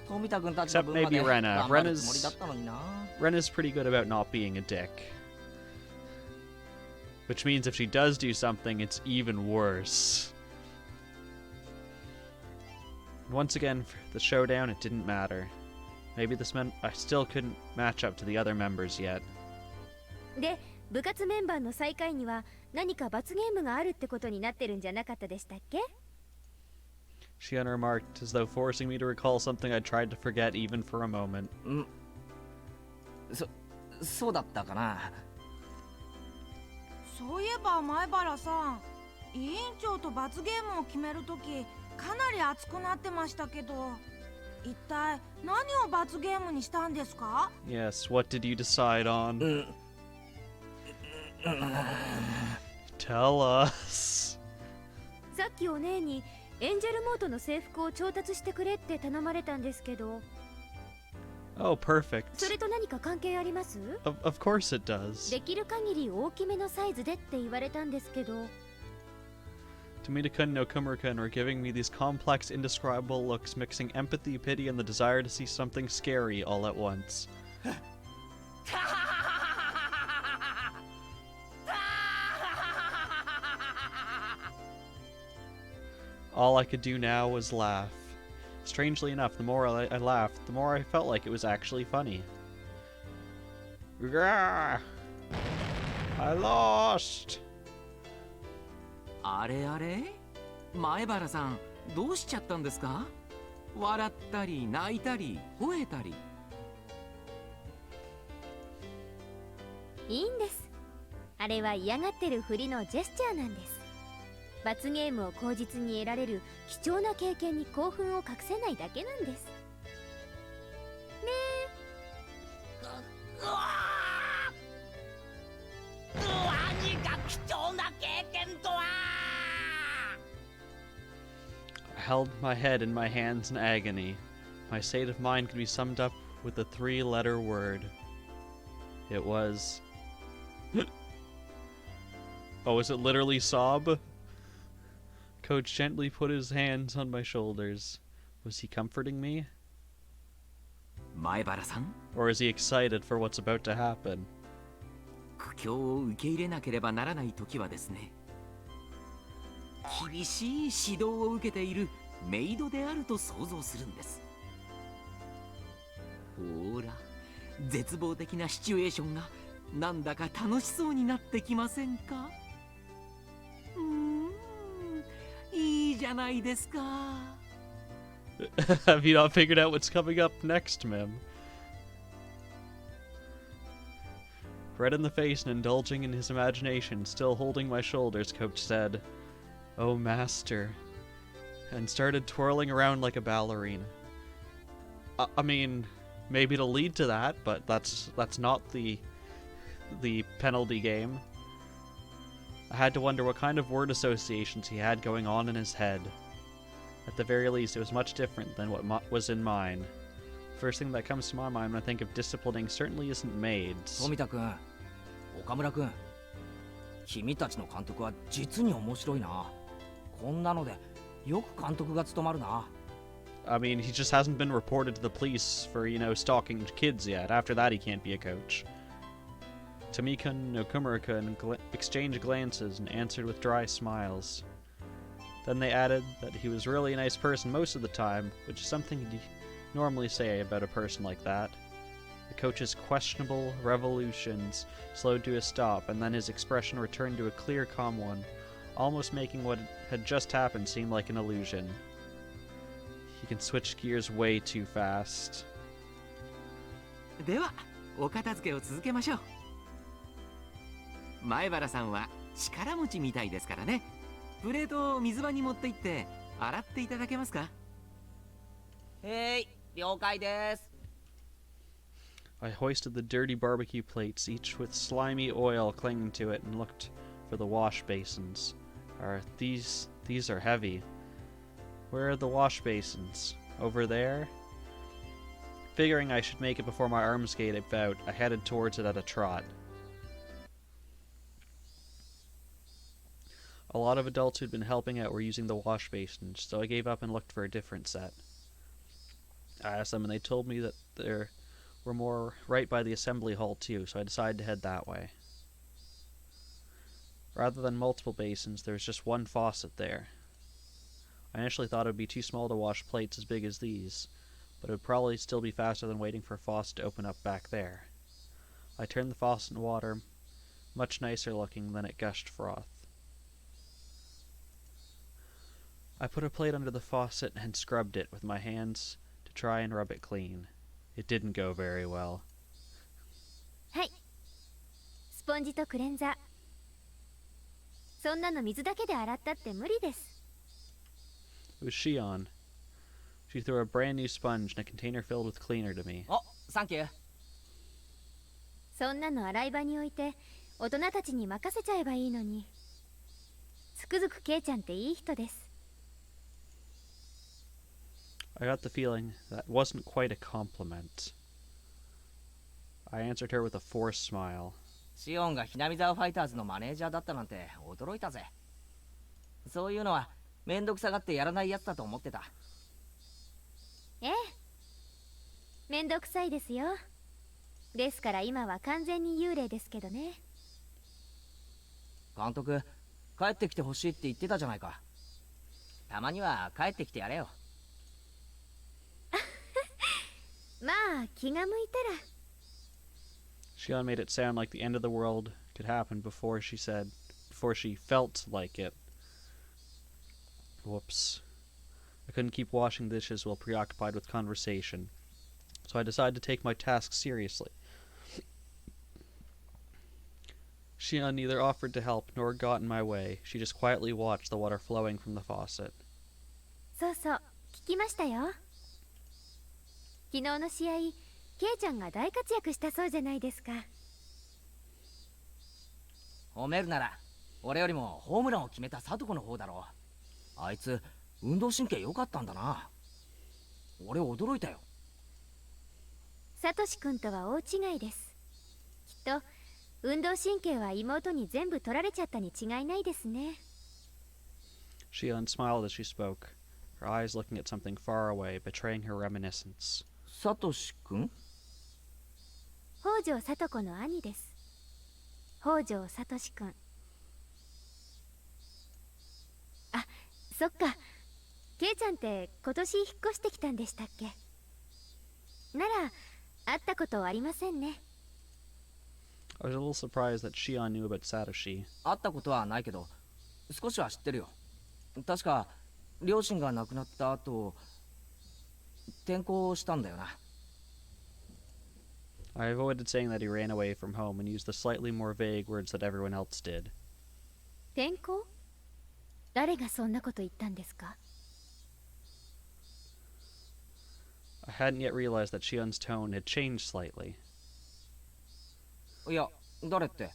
富田君たちの Except 分ま maybe で Rena. 頑張るつもりだったのにな。 Rena's pretty good about not being a dick. Which means if she does do something, it's even worse. Once again, for the showdown, it didn't matter. Maybe this meant I still couldn't match up to the other members yet. で、部活メンバーの最下位には何か罰ゲームがあるってことになってるんじゃなかったでしたっけ？ Shion remarked, as though forcing me to recall something I tried to forget even for a moment. そうだったかな。そういえば前原さん、委員長と罰ゲームを決めるときかなり熱くなってましたけど、一体何を罰ゲームにしたんですか？ Yes, what did you decide on? Tell us. さっきお姉にエンジェルモートの制服を調達してくれって頼まれたんですけど。 Oh, perfect. それと何か関係あります？ Of course it does. できる限り大きめのサイズでって言われたんですけど。 Tomita-kun and Okumura-kun were giving me these complex, indescribable looks, mixing empathy, pity, and the desire to see something scary all at once. All I could do now was laugh. Strangely enough, the more I laughed, the more I felt like it was actually funny. Grrrr! I lost! あれあれ、前原さんどうしちゃったんですか？笑ったり泣いたり吠えたり。いいんです。あれは嫌がってるふりのジェスチャーなんです。罰ゲームを口実に得られる貴重な経験に興奮を隠せないだけなんです。ねうわー、何が貴重な経験とは。 I held my head in my hands in agony. My state of mind could be summed up with a 3-letter word. It was... Oh, is it literally sob? Coach gently put his hands on my shoulders. Was he comforting me? 前原さん、 Or is he excited for what's about to happen? 苦境を受け入れなければならない時はですね、厳しい指導を受けているメイドであると想像するんです。ほら、絶望的なシチュエーションがなんだか楽しそうになってきませんか？いいじゃないですか。Have you not figured out what's coming up next, Mim? Red in the face and indulging in his imagination, still holding my shoulders, Coach said, "Oh, master," and started twirling around like a ballerina. I mean, maybe it'll lead to that, but that's not the penalty game. I had to wonder what kind of word associations he had going on in his head. At the very least, it was much different than what was in mine. First thing that comes to my mind when I think of disciplining certainly isn't maids. 富田君、岡村君、君たちの監督は実に面白いな。こんなのでよく監督が務まるな。I mean, he just hasn't been reported to the police for, stalking kids yet. After that, he can't be a coach. Tomika and Okumura-kun exchanged glances and answered with dry smiles. Then they added that he was really a nice person most of the time, which is something you'd normally say about a person like that. The coach's questionable revolutions slowed to a stop, and then his expression returned to a clear, calm one, almost making what had just happened seem like an illusion. He can switch gears way too fast. では、お片付けを続けましょう。前原さんは力持ちみたいですからね。プレートを水場に持って行って洗っていただけますか？了解です。 I hoisted the dirty barbecue plates, each with slimy oil clinging to it, and looked for the wash basins. These are heavy. Where are the wash basins? Over there? Figuring I should make it before my arms gave out, I headed towards it at a trot. A lot of adults who'd been helping out were using the wash basins, so I gave up and looked for a different set. I asked them and they told me that there were more right by the assembly hall too, so I decided to head that way. Rather than multiple basins, there was just one faucet there. I initially thought it would be too small to wash plates as big as these, but it would probably still be faster than waiting for a faucet to open up back there. I turned the faucet in water, much nicer looking than it gushed froth. I put a plate under the faucet and scrubbed it with my hands to try and rub it clean. It didn't go very well. はい。スポンジとクレンザー。そんなの水だけで洗ったって無理です。It was Shion. She threw a brand new sponge and a container filled with cleaner to me. お、サンキュー。そんなの洗い場に置いて大人たちに任せちゃえばいいのに。つくづくケイちゃんっていい人です。I got the feeling that wasn't quite a compliment. I answered her with a forced smile. シオンがひなみ沢ファイターズのマネージャーだったなんて驚いたぜ。そういうのはめんどくさがってやらないやつだと思ってた。ええ、めんどくさいですよ。ですから今は完全に幽霊ですけどね。監督、帰ってきてほしいって言ってたじゃないか。たまには帰ってきてやれよ。まあ気が向いたら。Shion made it sound like the end of the world could happen before she felt like it. Whoops. I couldn't keep washing dishes while preoccupied with conversation, so I decided to take my task seriously. Shion neither offered to help nor got in my way. She just quietly watched the water flowing from the faucet. そうそう、聞きましたよ。昨日の試合、ケイちゃんが大活躍したそうじゃないですか。褒めるなら俺よりもホームランを決めたサトコの方だろう。あいつ運動神経良かったんだな。俺驚いたよ。サトシ君とは大違いです。きっと運動神経は妹に全部取られちゃったに違いないですね。Shion smiled as she spoke, her eyes looking at something far away, betraying her reminiscence. サトシ君？北条聡子の兄です。北条聡君。あ、そっか。ケイちゃんって今年引っ越してきたんでしたっけ？なら会ったことありませんね。I was a little surprised that Shion knew about Satoshi. 会ったことはないけど少しは知ってるよ。確か両親が亡くなった後転校したんだよな。I avoided saying that he ran away from home and used the slightly more vague words that everyone else did. 転校？誰がそんなこと言ったんですか？ I hadn't yet realized that Shion's tone had changed slightly. いや、誰って？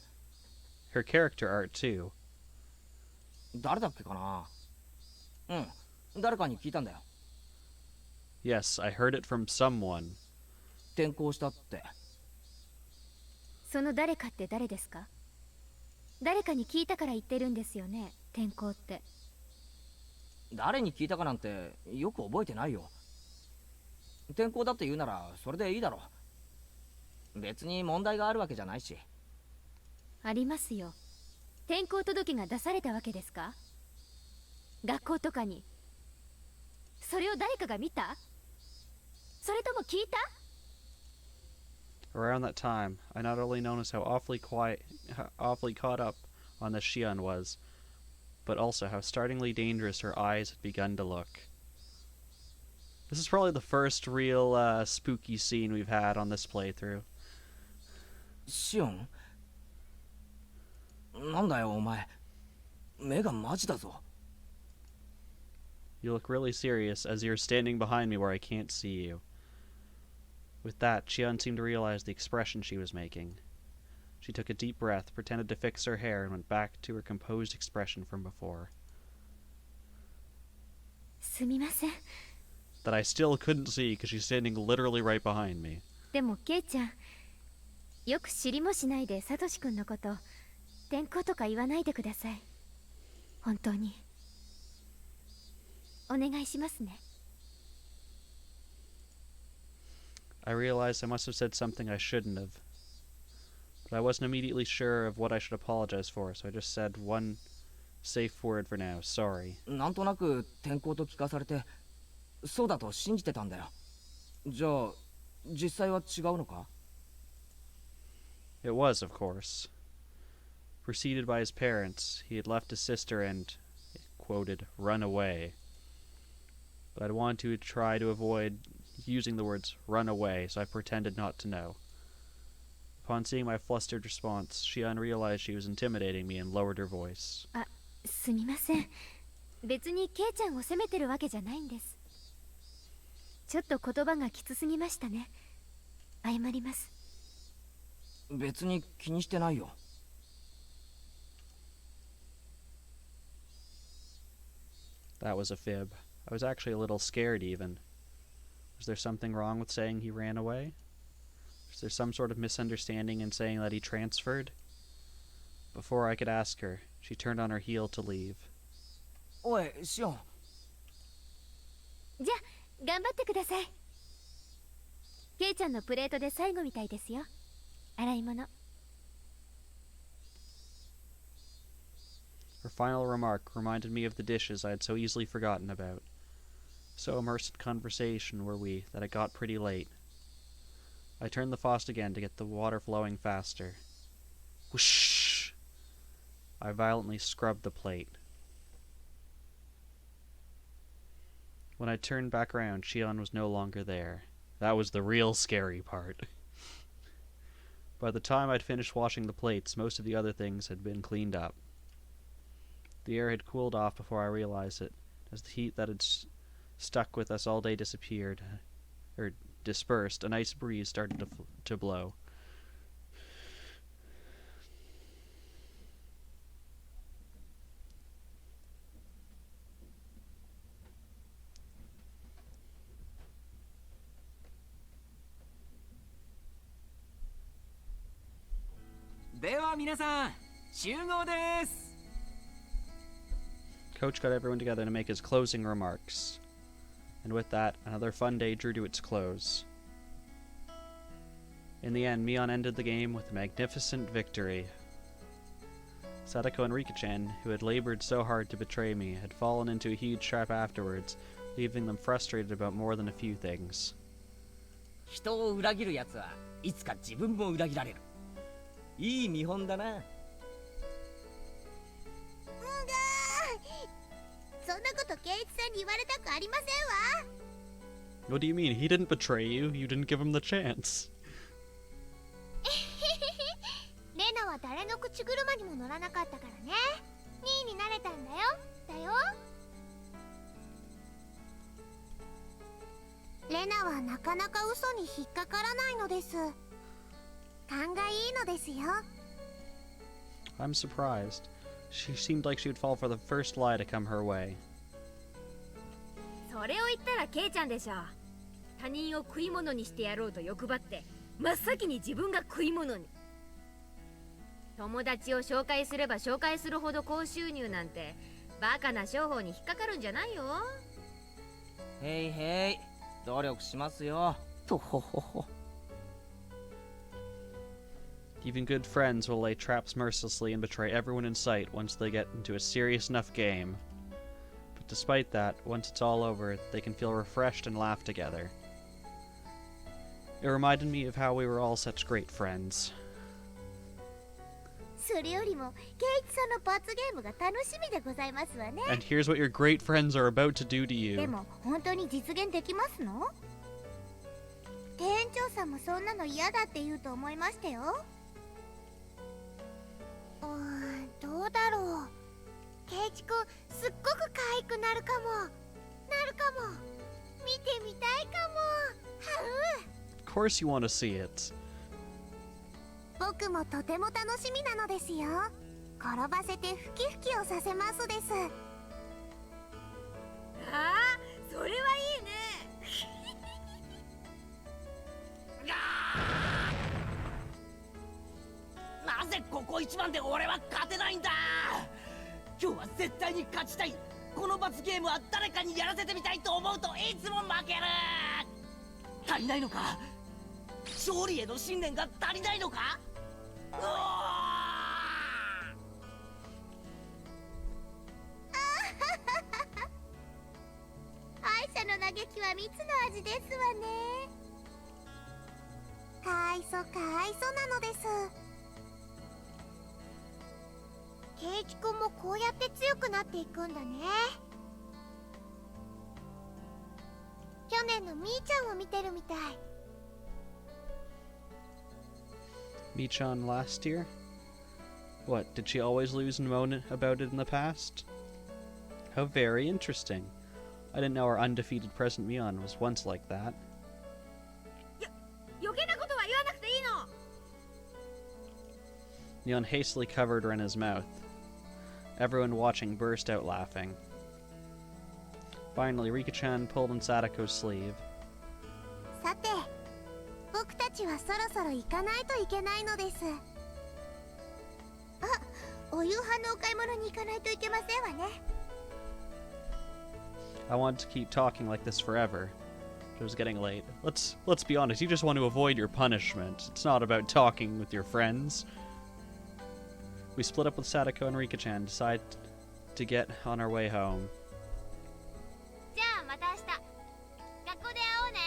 Her character art, too. 誰だっけかな。うん、誰かに聞いたんだよ。Yes, I heard it from someone. 転校したって。その誰かって誰ですか？誰かに聞いたから言ってるんですよね、転校って。誰に聞いたかなんてよく覚えてないよ。転校だって言うならそれでいいだろう。別に問題があるわけじゃないし。ありますよ。転校届が出されたわけですか？学校とかに。それを誰かが見た？それとも聞いた？ Around that time, I not only noticed how awfully caught up on this Shion was, but also how startlingly dangerous her eyes had begun to look. This is probably the first real spooky scene we've had on this playthrough. シオン？なんだよお前。目がマジだぞ。You look really serious as you're standing behind me where I can't see you. With that, Shion seemed to realize the expression she was making. She took a deep breath, pretended to fix her hair, and went back to her composed expression from before. すみません。 That I still couldn't see because she's standing literally right behind me. でもケイちゃん、よく知りもしないでサトシ君のこと転校とか言わないでください。本当にお願いしますね。I realized I must have said something I shouldn't have. But I wasn't immediately sure of what I should apologize for, so I just said one safe word for now, sorry. なんとなく転校と聞かされてそうだと信じてたんだよ。じゃあ実際は違うのか？ It was, of course. Preceded by his parents, he had left his sister and, quoted, run away. But I'd wanted to try to avoid using the words run away, so I pretended not to know. Upon seeing my flustered response, Shion realized she was intimidating me and lowered her voice. あ、すみません。別にケイちゃんを責めてるわけじゃないんです。ちょっと言葉がきつすぎましたね。謝ります。別に気にしてないよ。That was a fib. I was actually a little scared even. Was there something wrong with saying he ran away? Was there some sort of misunderstanding in saying that he transferred? Before I could ask her, she turned on her heel to leave. おいシオン。じゃあ頑張ってください。ケイちゃんのプレートで最後みたいですよ。洗い物。Her final remark reminded me of the dishes I had so easily forgotten about. So immersed in conversation were we that it got pretty late. I turned the faucet again to get the water flowing faster. Whoosh! I violently scrubbed the plate. When I turned back around, Shion was no longer there. That was the real scary part. By the time I'd finished washing the plates, most of the other things had been cleaned up. The air had cooled off before I realized it, as the heat that had stuck with us all day disappeared, or dispersed. A nice breeze started to blow. Coach got everyone together to make his closing remarks. And with that, another fun day drew to its close. In the end, Mion ended the game with a magnificent victory. Sadako and Rika-chan, who had labored so hard to betray me, had fallen into a huge trap afterwards, leaving them frustrated about more than a few things. 人を裏切るやつはいつか自分も裏切られる。いい見本だな。そんなこと圭一さんに言われたくありませんわ。 What do you mean? He didn't betray you. You didn't give him the chance. レナは誰の口車にも乗らなかったからね。2位になれたんだよ。レナはなかなか嘘に引っかからないのです。勘がいいのですよ。 I'm surprised. She seemed like she would fall for the first lie to come her way. それを言ったらケイちゃんでしょ。他人を食い物にしてやろうと欲張って真っ先に自分が食い物に。友達を紹介すれば紹介するほど高収入なんてバカな商法に引っかかるんじゃないよ。へいへい、努力しますよ。とほほほ。 Even good friends will lay traps mercilessly and betray everyone in sight once they get into a serious enough game. But despite that, once it's all over, they can feel refreshed and laugh together. It reminded me of how we were all such great friends. それよりも圭一さんの罰ゲームが楽しみでございますわね。 And here's what your great friends are about to do to で you. も本当に実現できますの？店長さんもそんなの嫌だって言うと思いましたよ。どうだろう。圭一くんすっごく可愛くなるかも。見てみたいかも。Of course you want to see it. 僕もとても楽しみなのですよ。転ばせてフキフキをさせますです。ああ、それはいいね。なぜここ一番で俺は勝てないんだ。今日は絶対に勝ちたい。この罰ゲームは誰かにやらせてみたいと思うといつも負ける。足りないのか。勝利への信念が足りないのか。うわ敗者の嘆きは蜜の味ですわね。かわいそうなのです。圭一くんもこうやって強くなっていくんだね。去年のみーちゃんを見てるみたい。Michan last year? What, did she always lose and moan about it in the past? How very interesting. I didn't know our undefeated present Mion was once like that. 余計なことは言わなくていいの。 Mion hastily covered Rena's mouth. Everyone watching burst out laughing. Finally, Rika-chan pulled on Sadako's sleeve. さて、僕たちはそろそろ行かないといけないのです。あ、お夕飯のお買い物に行かないといけませんわね。I want to keep talking like this forever. It was getting late. Let's be honest, you just want to avoid your punishment. It's not about talking with your friends. We split up with Sadako and Rika-chan and decide to get on our way home. じゃあまた明日学校で会おうね。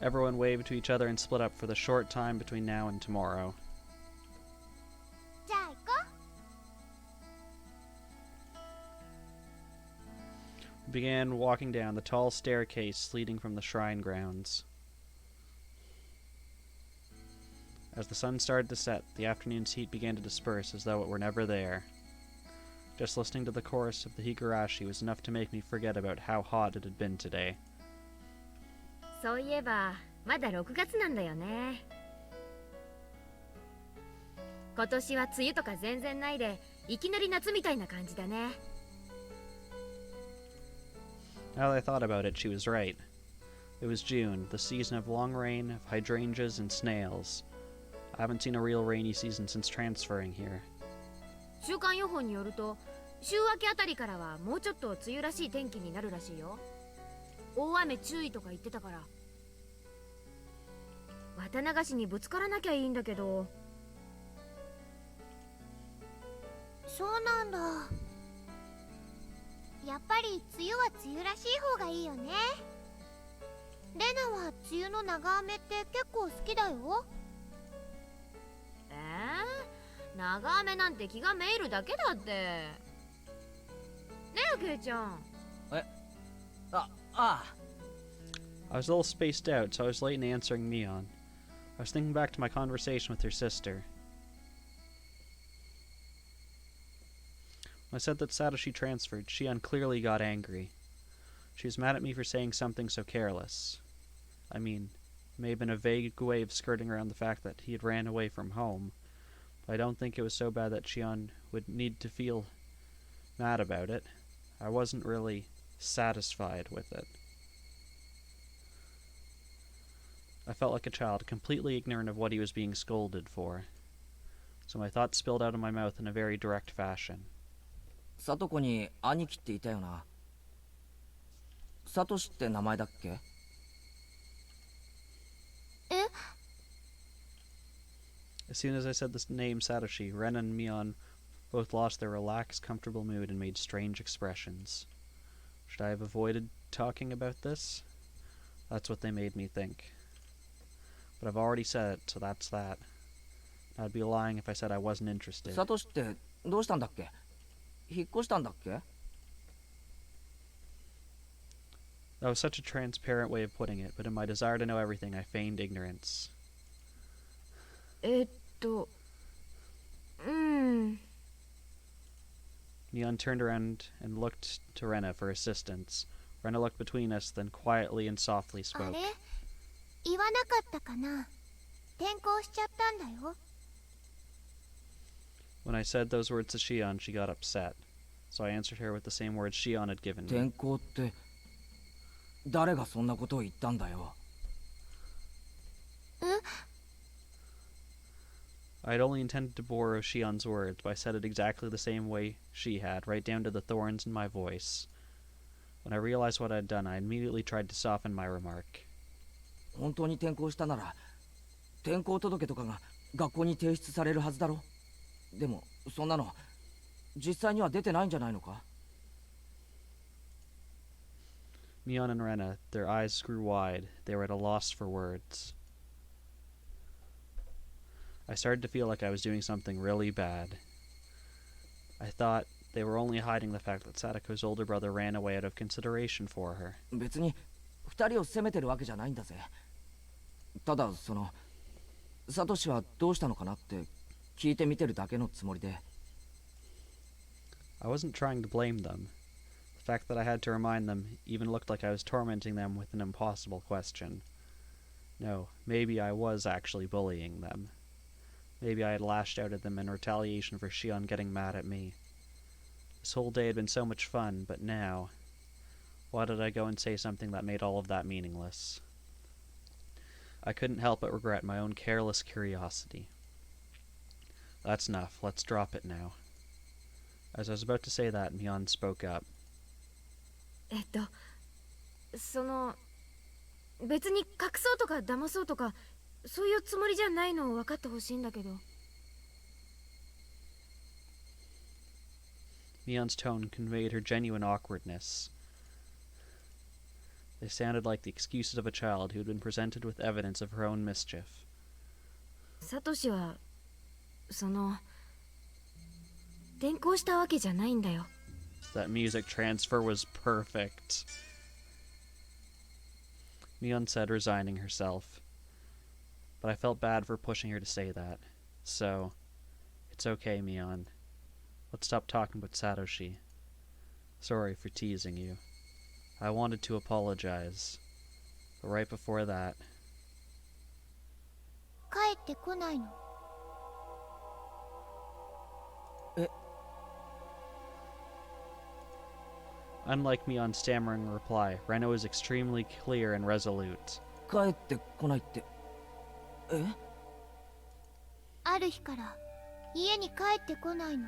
Everyone waved to each other and split up for the short time between now and tomorrow. じゃあ行こ We began walking down the tall staircase leading from the shrine grounds. As the sun started to set, the afternoon's heat began to disperse as though it were never there. Just listening to the chorus of the Higurashi was enough to make me forget about how hot it had been today. そういえばまだ6月なんだよね。今年は梅雨とか全然ないで、いきなり夏みたいな感じだね。 Now that I thought about it, she was right. It was June, the season of long rain, of hydrangeas and snails. I haven't seen a real rainy season since transferring here. 週間予報によると、週明けあたりからはもうちょっと梅雨らしい天気になるらしいよ。大雨注意とか言ってたから。綿流しにぶつからなきゃいいんだけど。う。そうなんだ。やっぱり梅雨は梅雨らしい方がいいよね。レナは梅雨の長雨って結構好きだよ。長雨なんて気がめいるだけだって。ねえケイちゃん。あ I was a little spaced out, so I was late in answering Mion. I was thinking back to my conversation with her sister. When I said that Satoshi transferred, Shion clearly got angry. She was mad at me for saying something so careless. I mean, it may have been a vague way of skirting around the fact that he had ran away from home, but I don't think it was so bad that Shion would need to feel mad about it. I wasn't really satisfied with it. I felt like a child, completely ignorant of what he was being scolded for. So my thoughts spilled out of my mouth in a very direct fashion. サトコに兄貴っていたよな。サトシって名前だっけ？え？ As soon as I said the name Satoshi, Ren and Mion both lost their relaxed, comfortable mood and made strange expressions. Should I have avoided talking about this? That's what they made me think. But I've already said it, so that's that. I'd be lying if I said I wasn't interested. サトシってどうしたんだっけ？引っ越したんだっけ？ That was such a transparent way of putting it, but in my desire to know everything, I feigned ignorance. Mion turned around and looked to Rena for assistance. Rena looked between us, then quietly and softly あ spoke. れ？言わなかったかな。転校しちゃったんだよ。 When I said those words to Shion, she got upset. So I answered her with the same words Shion had given me. 転校って誰がそんなことを言ったんだよ。I had only intended to borrow Shion's words, but I said it exactly the same way she had, right down to the thorns in my voice. When I realized what I had done, I immediately tried to soften my remark. 本当に転校したなら転校届とかが学校に提出されるはずだろ。でもそんなの実際には出てないんじゃないのか？ Mion and Rena, their eyes grew wide. They were at a loss for words. I started to feel like I was doing something really bad. I thought they were only hiding the fact that Sadako's older brother ran away out of consideration for her. 別に二人を責めてるわけじゃないんだぜ。ただサトシはどうしたのかなって聞いてみてるだけのつもりで。 I wasn't trying to blame them. The fact that I had to remind them even looked like I was tormenting them with an impossible question. No, maybe I was actually bullying them. Maybe I had lashed out at them in retaliation for Shion getting mad at me. This whole day had been so much fun, but now... Why did I go and say something that made all of that meaningless? I couldn't help but regret my own careless curiosity. That's enough. Let's drop it now. As I was about to say that, Mion spoke up. 別に隠そうとか騙そうとかそういうつもりじゃないのを分かってほしいんだけど。Mion's tone conveyed her genuine awkwardness. They sounded like the excuses of a child who had been presented with evidence of her own mischief. サトシは転校したわけじゃないんだよ。That music transfer was perfect. Mion said, resigning herself. But I felt bad for pushing her to say that. So, it's okay, Mion. Let's stop talking about Satoshi. Sorry for teasing you. I wanted to apologize. But right before that... 帰ってこないの？ Unlike Mion's stammering reply, Rena was extremely clear and resolute. 帰ってこないって。え？ある日から家に帰ってこないの。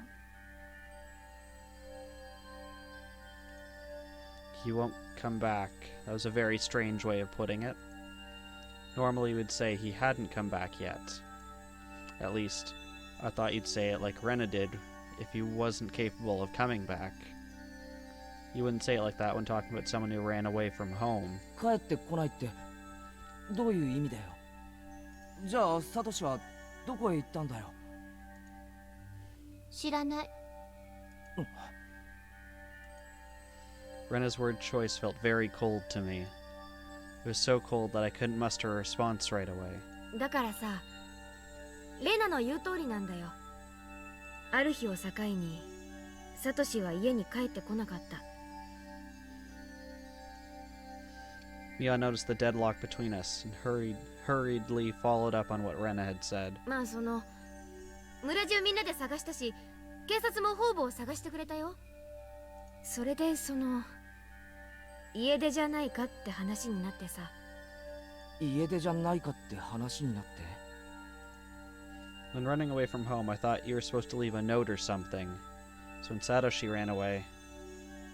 He won't come back. That was a very strange way of putting it. Normally we'd say he hadn't come back yet. At least, I thought you'd say it like Rena did if he wasn't capable of coming back. You wouldn't say it like that when talking about someone who ran away from home. 帰ってこないってどういう意味だよ。じゃあサトシはどこへ行ったんだよ。知らない。 Rena's word choice felt very cold to me. It was so cold that I couldn't muster a response right away. だからさ、レナの言う通りなんだよ。ある日を境にサトシは家に帰ってこなかった。 Mia noticed the deadlock between us and hurriedly followed up on what Rena had said. まあ村中みんなで探したし、警察も方々を探してくれたよ。それで家出じゃないかって話になってさ。家出じゃないかって話になって。 When running away from home, I thought you were supposed to leave a note or something. So when Satoshi ran away,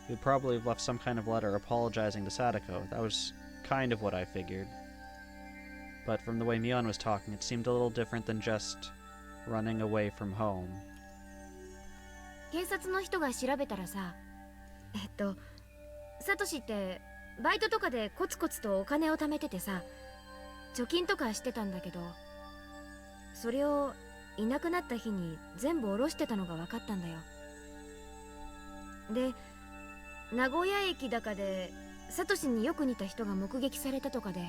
he would probably have left some kind of letter apologizing to Sadako. That was kind of what I figured. But from the way Mion was talking, it seemed a little different than just running away from home. 警察の人が調べたらさ、サトシってバイトとかでコツコツとお金を貯めててさ、貯金とかしてたんだけど、それをいなくなった日に全部下ろしてたのが分かったんだよ。で、名古屋駅だかでサトシによく似た人が目撃されたとかで。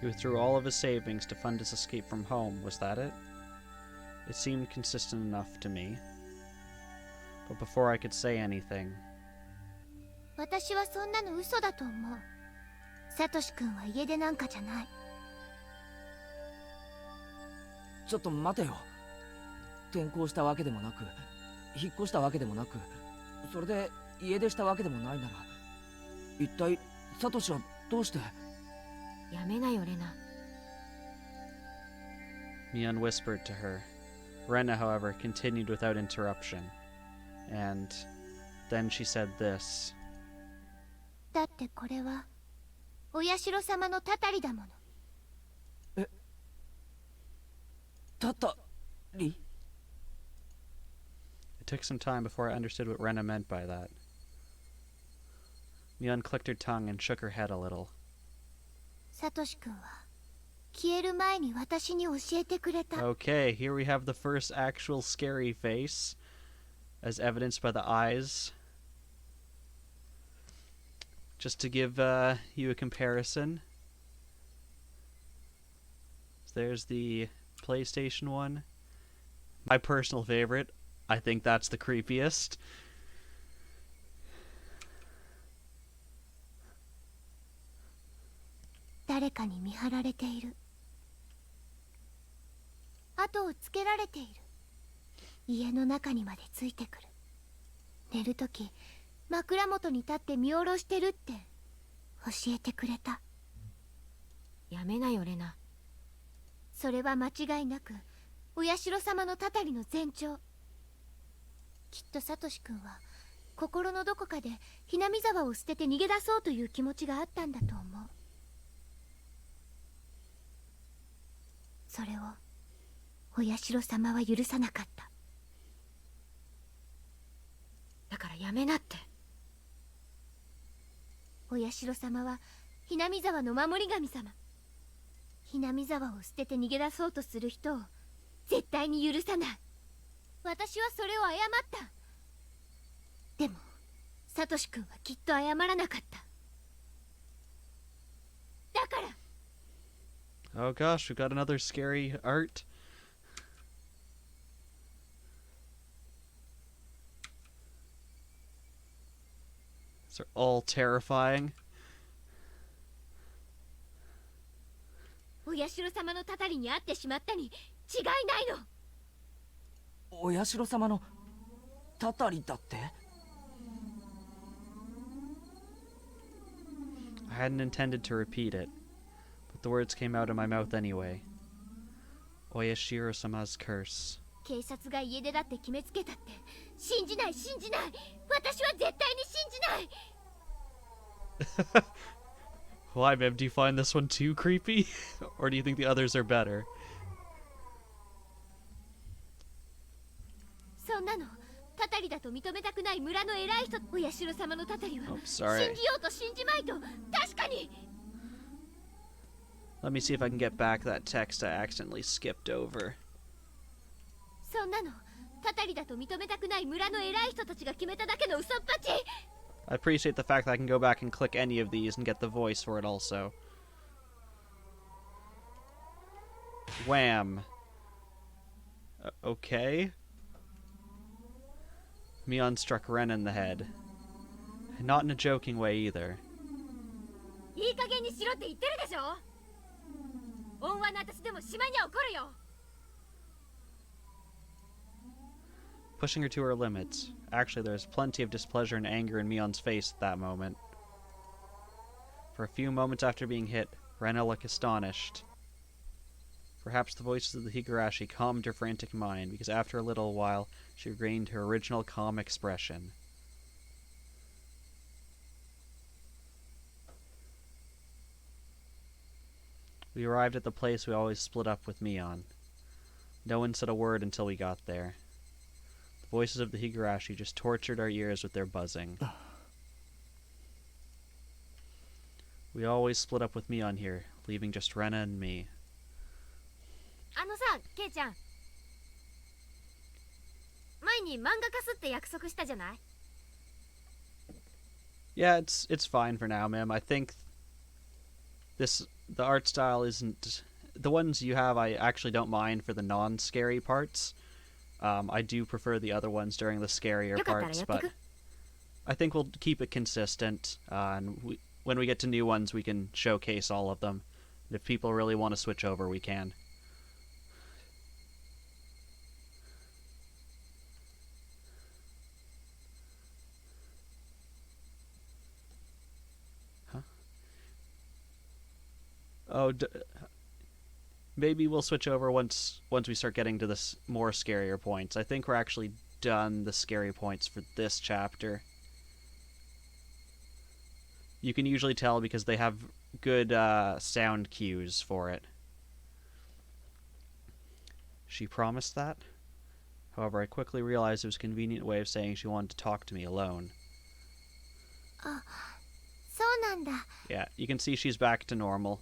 He withdrew all of his savings to fund his escape from home, was that it? It seemed consistent enough to me. But before I could say anything... 私はそんなの嘘だと思う。サトシ君は家出なんかじゃない。ちょっと待てよ。転校したわけでもなく、引っ越したわけでもなく、それで家出したわけでもないなら、一体サトシはどうして？やめなよ、レナ。 Mion whispered to her. Rena, however, continued without interruption. And then she said this. だってこれはお社様のたたりだもの。え？たたり？ It took some time before I understood what Rena meant by that. Mion clicked her tongue and shook her head a little. サトシ君は消える前に私に教えてくれた。 Okay, here we have the first actual scary face, as evidenced by the eyes. Just to give you a comparison. There's the PlayStation one. My personal favorite. I think that's the creepiest. 誰かに見張られている。後をつけられている。家の中にまでついてくる。寝るとき枕元に立って見下ろしてるって教えてくれた。やめなよレナ。それは間違いなくお社様のたたりの前兆。きっとサトシ君は心のどこかでひなみ沢を捨てて逃げ出そうという気持ちがあったんだと思う。それをお社様は許さなかった。だからやめなって。お社様はひなみ沢の守り神様。ひなみ沢を捨てて逃げ出そうとする人を絶対に許さない。私はそれを謝った。でもサトシ君はきっと謝らなかった。だから Oh gosh, we've got another scary art. These are all terrifying. お社様のたたりに会ってしまったに違いないの。お社様のたたりだって？ I hadn't intended to repeat it, but the words came out of my mouth anyway. Oyashiro-sama's curse. 警察が家出だって決めつけたって信じない。信じない。私は絶対に信じない。 Why, babe? Do you find this one too creepy? Or do you think the others are better? そんなのたたりだと認めたくない村の偉い人。お社様のたたりは Oh, 信 sorry. じようと信じまいと。確かに。 Let me see if I can get back that text I accidentally skipped over. そんなのたたりだと認めたくない村の偉い人たちが決めただけの嘘っぱち。 I appreciate the fact that I can go back and click any of these and get the voice for it also. Wham. Okay. Mion struck Ren in the head. Not in a joking way either. いい加減にしろって言ってるでしょ。恩和の私でも島には怒るよ。 Pushing her to her limits. Actually, there's plenty of displeasure and anger in Mion's face at that moment. For a few moments after being hit, Rena looked astonished. Perhaps the voices of the Higurashi calmed her frantic mind, because after a little while, she regained her original calm expression. We arrived at the place we always split up with Mion. No one said a word until we got there. The voices of the Higurashi just tortured our ears with their buzzing. We always split up with Mion here, leaving just Rena and me. あのさ、ケイちゃん。前に漫画化すって約束したじゃない？ Yeah, it's fine for now, ma'am. I think the art style isn't... The ones you have I actually don't mind for the non-scary parts. I do prefer the other ones during the scarier parts, but I think we'll keep it consistent. And when we get to new ones, we can showcase all of them. And if people really want to switch over, we can. Huh? Oh, maybe we'll switch over once we start getting to this more scarier points. I think we're actually done the scary points for this chapter. You can usually tell because they have good sound cues for it. She promised that? However, I quickly realized it was a convenient way of saying she wanted to talk to me alone. そうなんだ。 Yeah, you can see she's back to normal.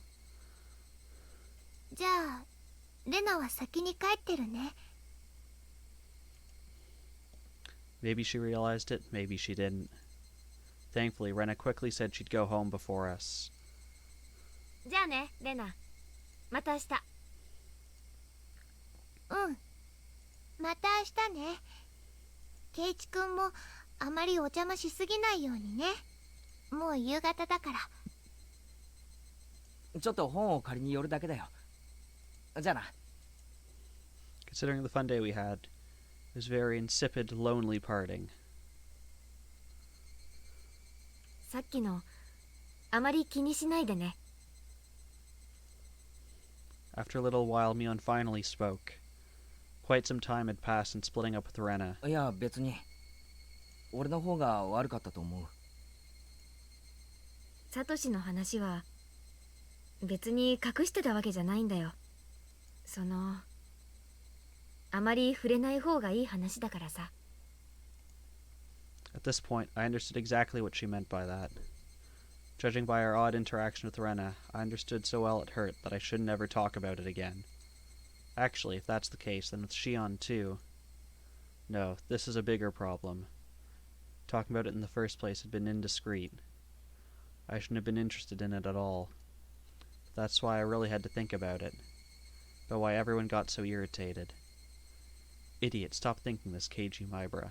じゃあレナは先に帰ってるね。 Maybe she realized it, maybe she didn't. Thankfully, Rena quickly said she'd go home before us. じゃあね、レナ。また明日。うん。また明日ね。ケイチくんもあまりお邪魔しすぎないようにね。もう夕方だから。ちょっと本を借りに寄るだけだよ。じゃあな。 Considering the fun day we had, it was very insipid, lonely parting. さっきのあまり気にしないでね。 After a little while, Mion finally spoke. Quite some time had passed since splitting up with Rena. いや別に俺の方が悪かったと思う。サトシの話は別に隠してたわけじゃないんだよ。あまり触れない方がいい話だからさ。 At this point, I understood exactly what she meant by that. Judging by our odd interaction with Rena, I understood so well it hurt that I should never talk about it again. Actually, if that's the case, then with Shion too. No, this is a bigger problem. Talking about it in the first place had been indiscreet. I shouldn't have been interested in it at all. That's why I really had to think about it. About why everyone got so irritated. Idiot, stop thinking this, Keiji Maibara.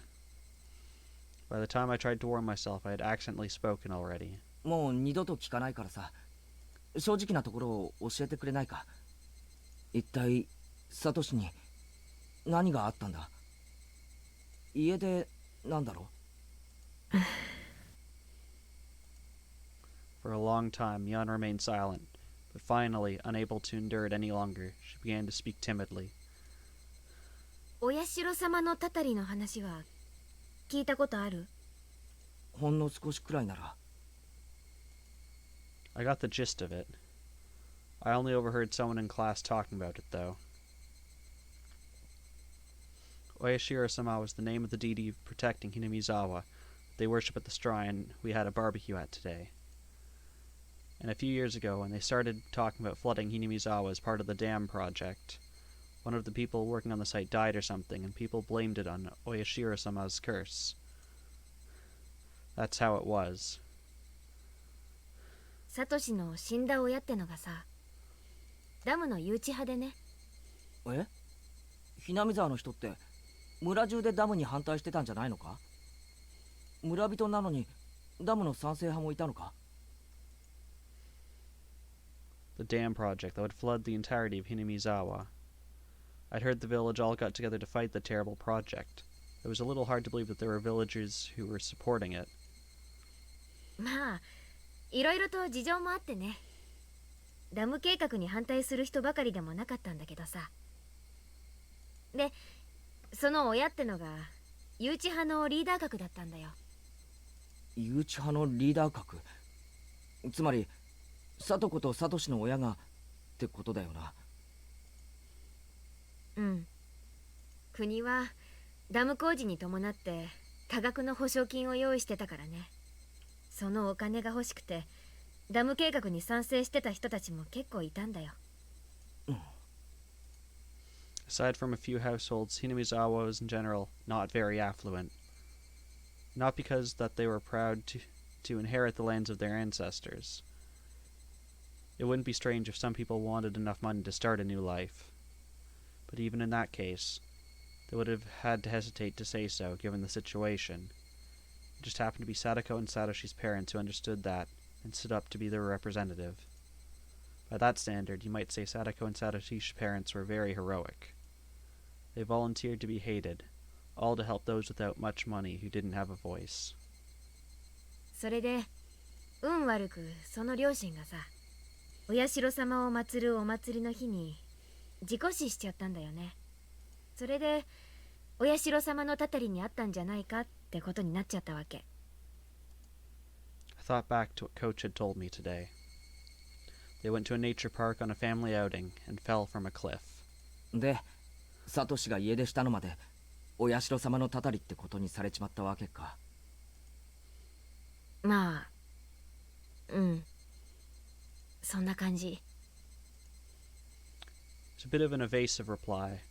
By the time I tried to warn myself, I had accidentally spoken already. もう二度と聞かないからさ、正直なところを教えてくれないか。一体サトシに何があったんだ。家でなんだろう。For a long time, Mion remained silent, but finally, unable to endure it any longer, she began to speak timidly. お社様のたたりの話は聞いたことある？ほんの少しくらいなら。I got the gist of it. I only overheard someone in class talking about it, though. Oyashiro-sama was the name of the deity protecting Hinamizawa. They worship at the shrine we had a barbecue at today. And a few years ago, when they started talking about flooding Hinamizawa as part of the dam project, one of the people working on the site died or something, and people blamed it on Oyashiro-sama's curse. That's how it was. サトシの死んだ親ってのがさ、ダムの誘致派でね。え？ひなみ沢の人って村中でダムに反対してたんじゃないのか？村人なのにダムの賛成派もいたのか？ The dam project that would flood the entirety of Hinamizawa. I'd heard the village all got together to fight the terrible project. It was a little hard to believe that there were villagers who were supporting it. まあいろいろと事情もあってね。ダム計画に反対する人ばかりでもなかったんだけどさ。で、その親ってのが誘致派のリーダー格だったんだよ。誘致派のリーダー格。つまりサトコとサトシの親がってことだよな。うん。国はダム工事に伴って多額の保証金を用意してたからね。そのお金が欲しくてダム計画に賛成してた人たちも結構いたんだよ。Aside from a few households, Hinamizawa was in general not very affluent. Not because that they were proud to inherit the lands of their ancestors. It wouldn't be strange if some people wanted enough money to start a new life. But even in that case, they would have had to hesitate to say so, given the situation. It just happened to be Sadako and Satoshi's parents who understood that, and stood up to be their representative. By that standard, you might say Sadako and Satoshi's parents were very heroic. They volunteered to be hated, all to help those without much money who didn't have a voice. それで運悪くその両親がさ、お社様を祀るお祭りの日に事故死しちゃったんだよね。それでお社様のたたりにあったんじゃないかってことになっちゃったわけ。I thought back to what Coach had told me today. They went to a nature park on a family outing and fell from a cliff. で、サトシが家出したのまでお社様のたたりってことにされちまったわけか。まあ、うん。そんな感じ。It's a bit of an evasive reply,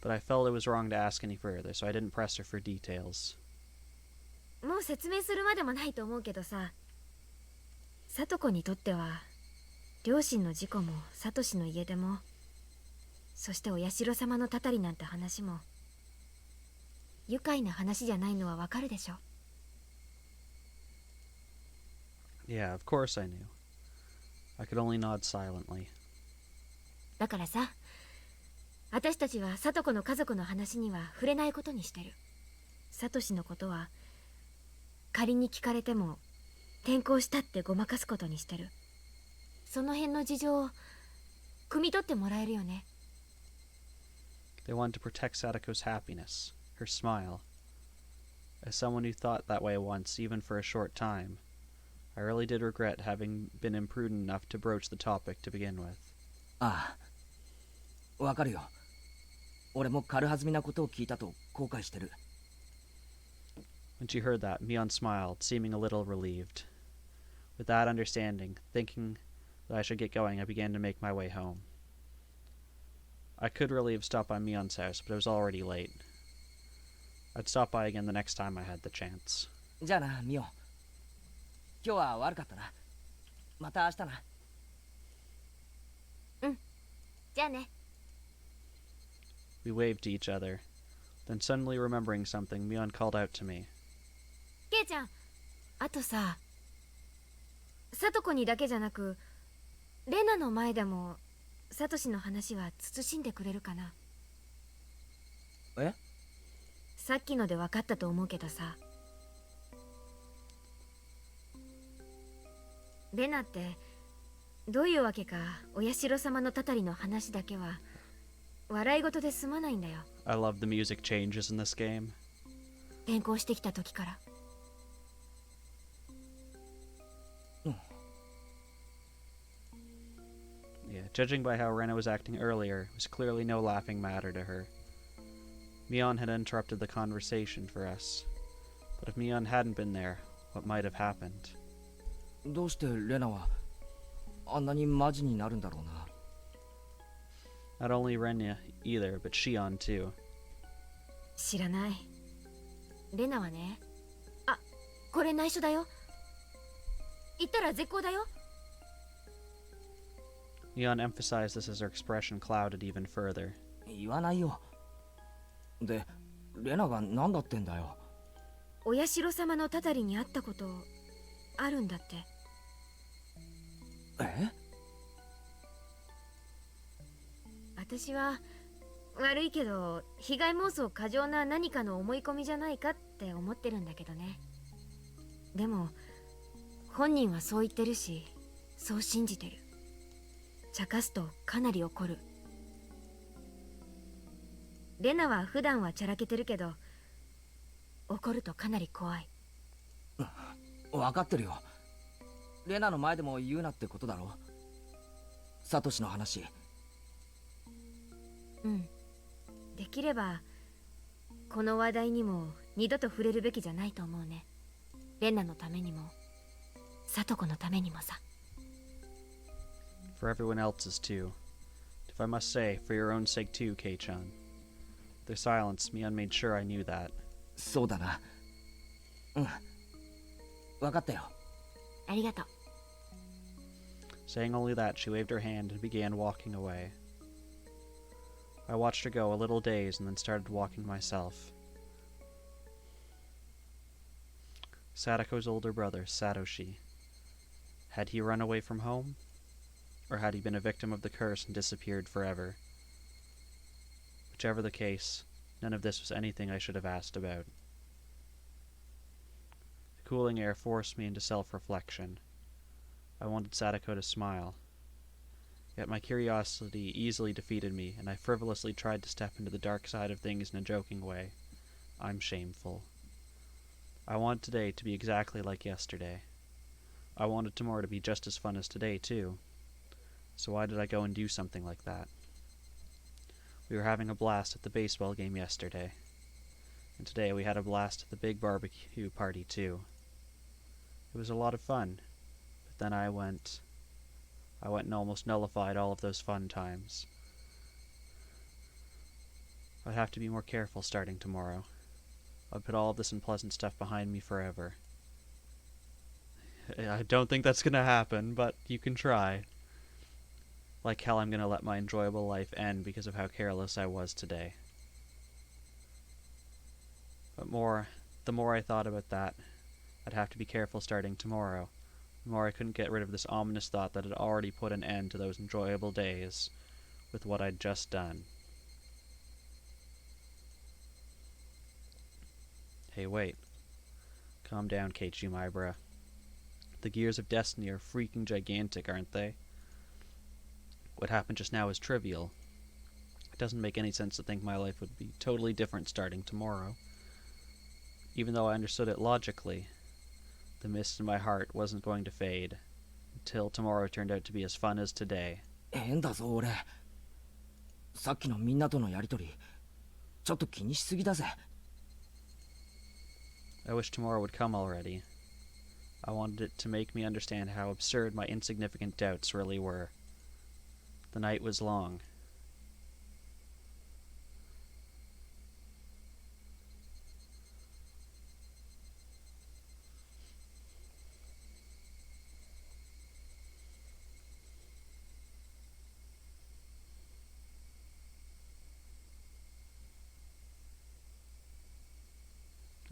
but I felt it was wrong to ask any further, so I didn't press her for details. もう説明するまでもないと思うけどさ、サトコにとっては両親の事故もサトシの家出も、そしてお社様のたたりなんて話も愉快な話じゃないのはわかるでしょ。 Yeah, of course I knew. I could only nod silently. だからさ、私たちはサトコの家族の話には触れないことにしてる。サトシのことは仮に聞かれても転校したってごまかすことにしてる。その辺の事情を汲み取ってもらえるよね。 They wanted to protect Sadako's happiness, her smile. As someone who thought that way once, even for a short time, I really did regret having been imprudent enough to broach the topic to begin with. ああ、わかるよ。俺も軽はずみなことを聞いたと後悔してる。 When she heard that, Mion smiled, seeming a little relieved. With that understanding, thinking that I should get going, I began to make my way home. I could really have stopped by Mion's house, but it was already late. I'd stop by again the next time I had the chance. じゃあな、ミオン。今日は悪かったな。また明日な。じゃあね。 We waved to each other. Then suddenly remembering something, Mion called out to me. ケイちゃん、あとさ、サトコにだけじゃなくレナの前でもサトシの話は慎んでくれるかな。え？さっきので分かったと思うけどさ、レナってどういうわけかお社様のたたりの話だけは笑い事で済まないんだよ。 I love the music changes in this game. 転校してきた時から。Yeah, judging by how Rena was acting earlier, it was clearly no laughing matter to her. Mion had interrupted the conversation for us. But if Mion hadn't been there, what might have happened? どうしてレナはあんなにマジになるんだろうな。 Not only Rena either, but Shion too. 知らない。レナはね、あ、これ内緒だよ。言ったら絶好だよ。 Mion emphasized this as her expression clouded even further. 言わないよ。で、レナが何だってんだよ。お社様のたたりに会ったことあるんだって。え？私は悪いけど被害妄想過剰な何かの思い込みじゃないかって思ってるんだけどね。でも本人はそう言ってるし、そう信じてる。茶化すとかなり怒る。レナは普段はチャラけてるけど怒るとかなり怖い。分かってるよ。レナの前でも言うなってことだろ。サトシの話。うん。できればこの話題にも二度と触れるべきじゃないと思うね。レナのためにもサトコのためにもさ。 For everyone else's too. If I must say, for your own sake too, Kei-chan. Their silence, Mion made sure I knew that. そうだな。うん。分かったよ。ありがとう。 Saying only that, she waved her hand and began walking away. I watched her go, a little dazed, and then started walking myself. Sadako's older brother, Satoshi. Had he run away from home? Or had he been a victim of the curse and disappeared forever? Whichever the case, none of this was anything I should have asked about. The cooling air forced me into self-reflection. I wanted Sadako to smile. Yet my curiosity easily defeated me, and I frivolously tried to step into the dark side of things in a joking way. I'm shameful. I want today to be exactly like yesterday. I wanted tomorrow to be just as fun as today, too. So why did I go and do something like that? We were having a blast at the baseball game yesterday. And today we had a blast at the big barbecue party, too. It was a lot of fun. But then I went and almost nullified all of those fun times. I'd have to be more careful starting tomorrow. I'd put all of this unpleasant stuff behind me forever. I don't think that's gonna happen, but you can try. Like hell, I'm gonna let my enjoyable life end because of how careless I was today. But the more I thought about that, I'd have to be careful starting tomorrow. The more I couldn't get rid of this ominous thought that had already put an end to those enjoyable days with what I'd just done. Hey, wait. Calm down, Keiichi, my bruh. The gears of destiny are freaking gigantic, aren't they? What happened just now is trivial. It doesn't make any sense to think my life would be totally different starting tomorrow. Even though I understood it logically, the mist in my heart wasn't going to fade until tomorrow turned out to be as fun as today. 変だぞ俺。さっきのみんなとのやりとり、ちょっと気にしすぎだぜ。I wish tomorrow would come already. I wanted it to make me understand how absurd my insignificant doubts really were. The night was long.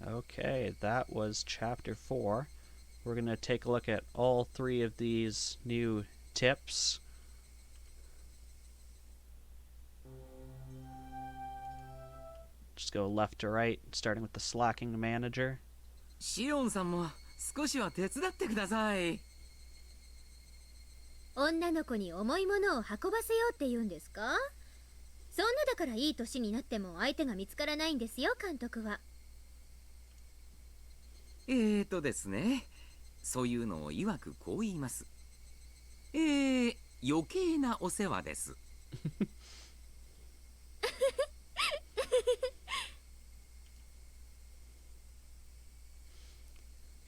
Okay, that was chapter 4. We're going to take a look at all 3 of these new tips. Just go left to right, starting with the slacking manager. シオンさんも少しは手伝ってください。女の子に重いものを運ばせようって言うんですか？そんなだからいい年になっても相手が見つからないんですよ、監督は。ですね、そういうのを曰くこう言います。余計なお世話です。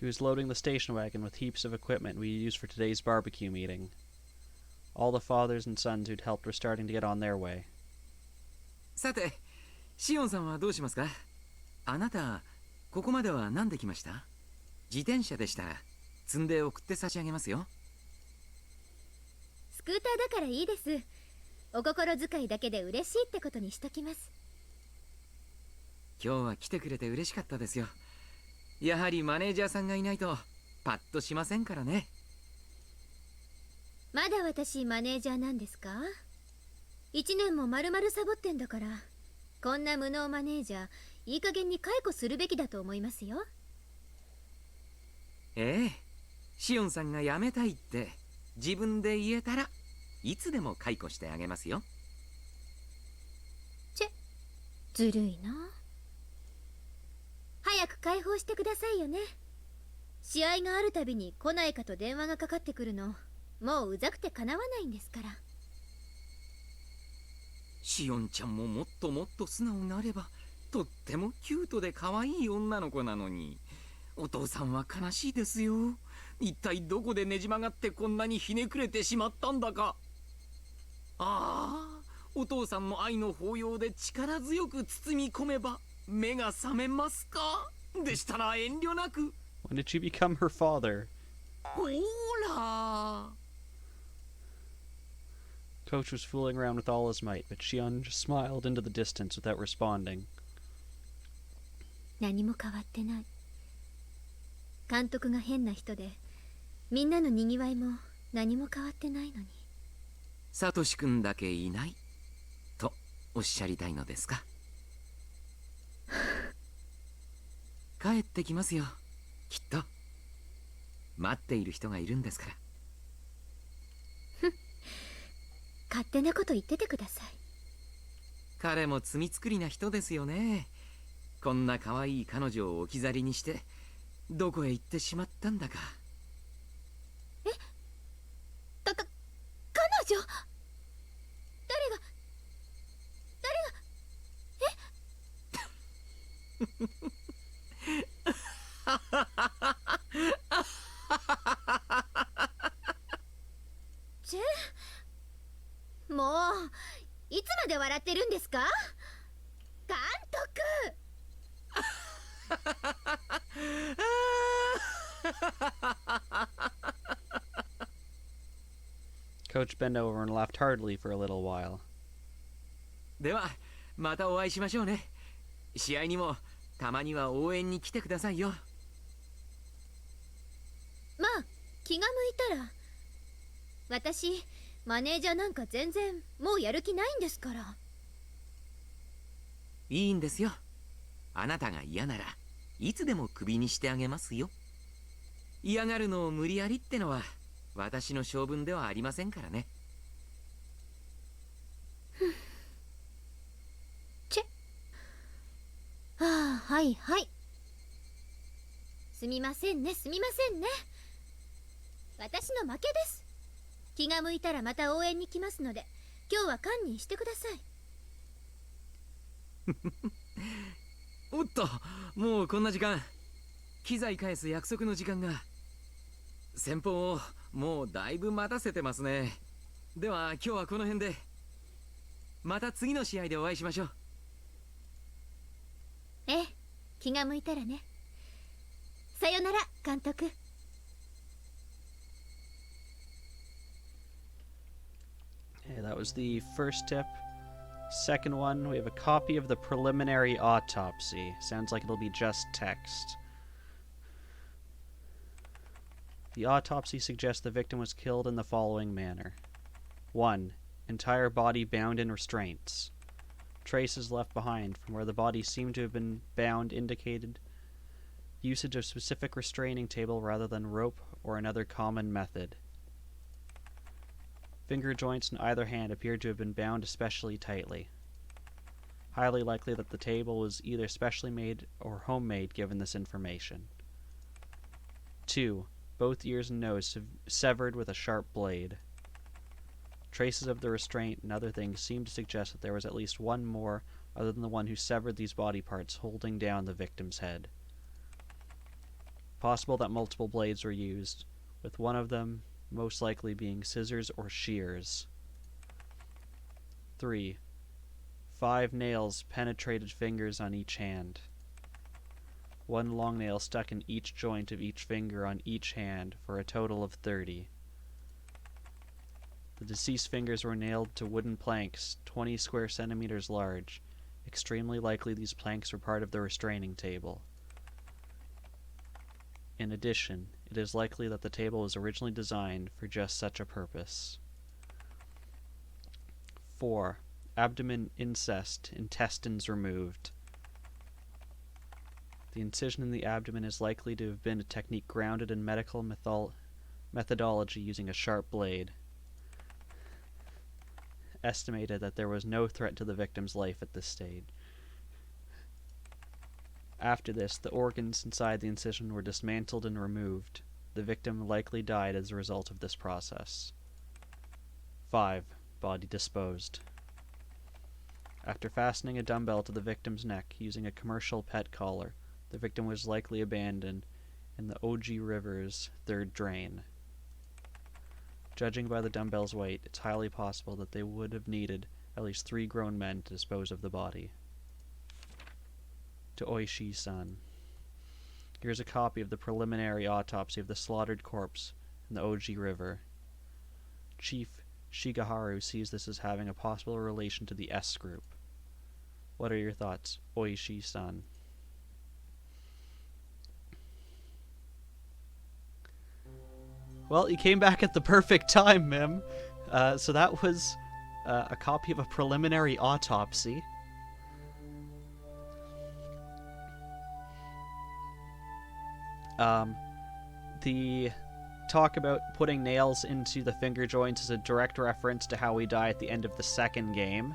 He was loading the station wagon with heaps of equipment we used for today's barbecue meeting. All the fathers and sons who'd helped were starting to get on their way. さて、シオンさんはどうしますか？あなた、ここまでは何で来ました？自転車でしたら積んで送って差し上げますよ。スクーターだからいいです。お心遣いだけで嬉しいってことにしときます。今日は来てくれて嬉しかったですよ。やはりマネージャーさんがいないとパッとしませんからね。まだ私マネージャーなんですか？1年も丸々サボってんだから、こんな無能マネージャーいい加減に解雇するべきだと思いますよ。シオンさんが辞めたいって自分で言えたらいつでも解雇してあげますよ。ずるいな。早く解放してくださいよね。試合があるたびに来ないかと電話がかかってくるの、もううざくてかなわないんですから。シオンちゃんももっともっと素直になれば、とってもキュートで可愛い女の子なのに。お父さんは悲しいですよ。一体どこでねじ曲がってこんなにひねくれてしまったんだか。お父さんの愛の抱擁で力強く包み込めば目が覚めますか？でしたら遠慮なく。 When did you become her father? ほら。Coach was fooling around with all his might, but Shion just smiled into the distance without responding. 何も変わってない。監督が変な人で、みんなのにぎわいも何も変わってないのに。サトシ君だけいないとおっしゃりたいのですか？帰ってきますよ、きっと。待っている人がいるんですから。勝手なこと言っててください。彼も罪作りな人ですよね。こんな可愛い彼女を置き去りにしてどこへ行ってしまったんだか。彼女？もういつまで笑ってるんですか？監督。Coach bent over and laughed heartily for a little while. ではまたお会いしましょうね。試合にもたまには応援に来てくださいよ。まあ気が向いたら。私マネージャーなんか全然もうやる気ないんですから。いいんですよ。あなたが嫌ならいつでもクビにしてあげますよ。嫌がるのを無理やりってのは私の性分ではありませんからね。はいはい。すみませんね、すみませんね。私の負けです。気が向いたらまた応援に来ますので、今日は堪忍してください。おっと、もうこんな時間。機材返す約束の時間が。先方をもうだいぶ待たせてますね。では今日はこの辺で。また次の試合でお会いしましょう。ええ、気が向いたらね。さよなら、監督。Okay, that was the first tip. Second one, we have a copy of the preliminary autopsy. Sounds like it'll be just text. The autopsy suggests the victim was killed in the following manner. 1. Entire body bound in restraints. Traces left behind from where the body seemed to have been bound indicated usage of specific restraining table rather than rope or another common method. Finger joints in either hand appeared to have been bound especially tightly. Highly likely that the table was either specially made or homemade given this information. 2. Both ears and nose severed with a sharp blade. Traces of the restraint and other things seem to suggest that there was at least one more other than the one who severed these body parts holding down the victim's head. Possible that multiple blades were used, with one of them most likely being scissors or shears. 3. 5 nails penetrated fingers on each hand. 1 long nail stuck in each joint of each finger on each hand for a total of 30. The deceased fingers were nailed to wooden planks 20 square centimeters large. Extremely likely these planks were part of the restraining table. In addition, it is likely that the table was originally designed for just such a purpose. 4. Abdomen incest, intestines removed. The incision in the abdomen is likely to have been a technique grounded in medical methodology using a sharp blade. Estimated that there was no threat to the victim's life at this stage. After this, the organs inside the incision were dismantled and removed. The victim likely died as a result of this process. 5. Body disposed. After fastening a dumbbell to the victim's neck using a commercial pet collar, the victim was likely abandoned in the Oji River's third drain. Judging by the dumbbell's weight, it's highly possible that they would have needed at least 3 grown men to dispose of the body. To Oishi-san. Here's a copy of the preliminary autopsy of the slaughtered corpse in the Oji River. Chief Shigeharu sees this as having a possible relation to the S group. What are your thoughts, Oishi-san? Well, you came back at the perfect time, Mim. So that was a copy of a preliminary autopsy. The talk about putting nails into the finger joints is a direct reference to how we die at the end of the second game.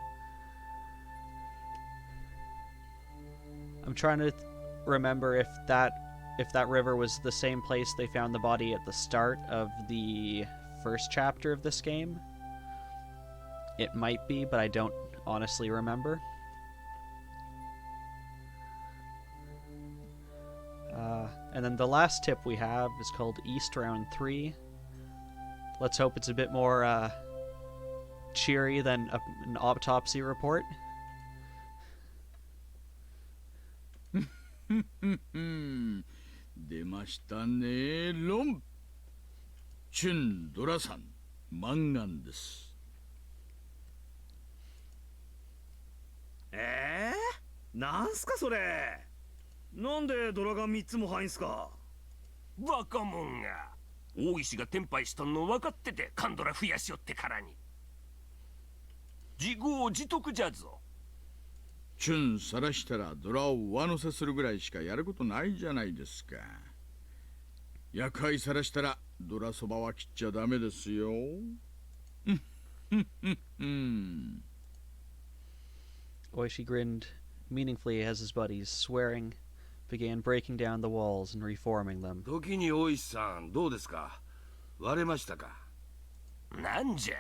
I'm trying to remember if that river was the same place they found the body at the start of the first chapter of this game. It might be, but I don't honestly remember. And then the last tip we have is called East Round 3. Let's hope it's a bit more cheery than an autopsy report. 出ましたね、ロン。チュンドラさん、マンガンです。なんすかそれ。なんでドラが3つも入んすか。バカモンが大石がテンパイしとんの分かっててカンドラ増やしよってからに。自業自得じゃぞ。チュンさらしたらドラを上乗せするぐらいしかやることないじゃないですか。夜会さらしたらドラそばは切っちゃダメですよ。Oishi grinned meaningfully as his buddies, swearing, began breaking down the walls and reforming them. 時に大石さんどうですか？割れましたか？なんじゃい。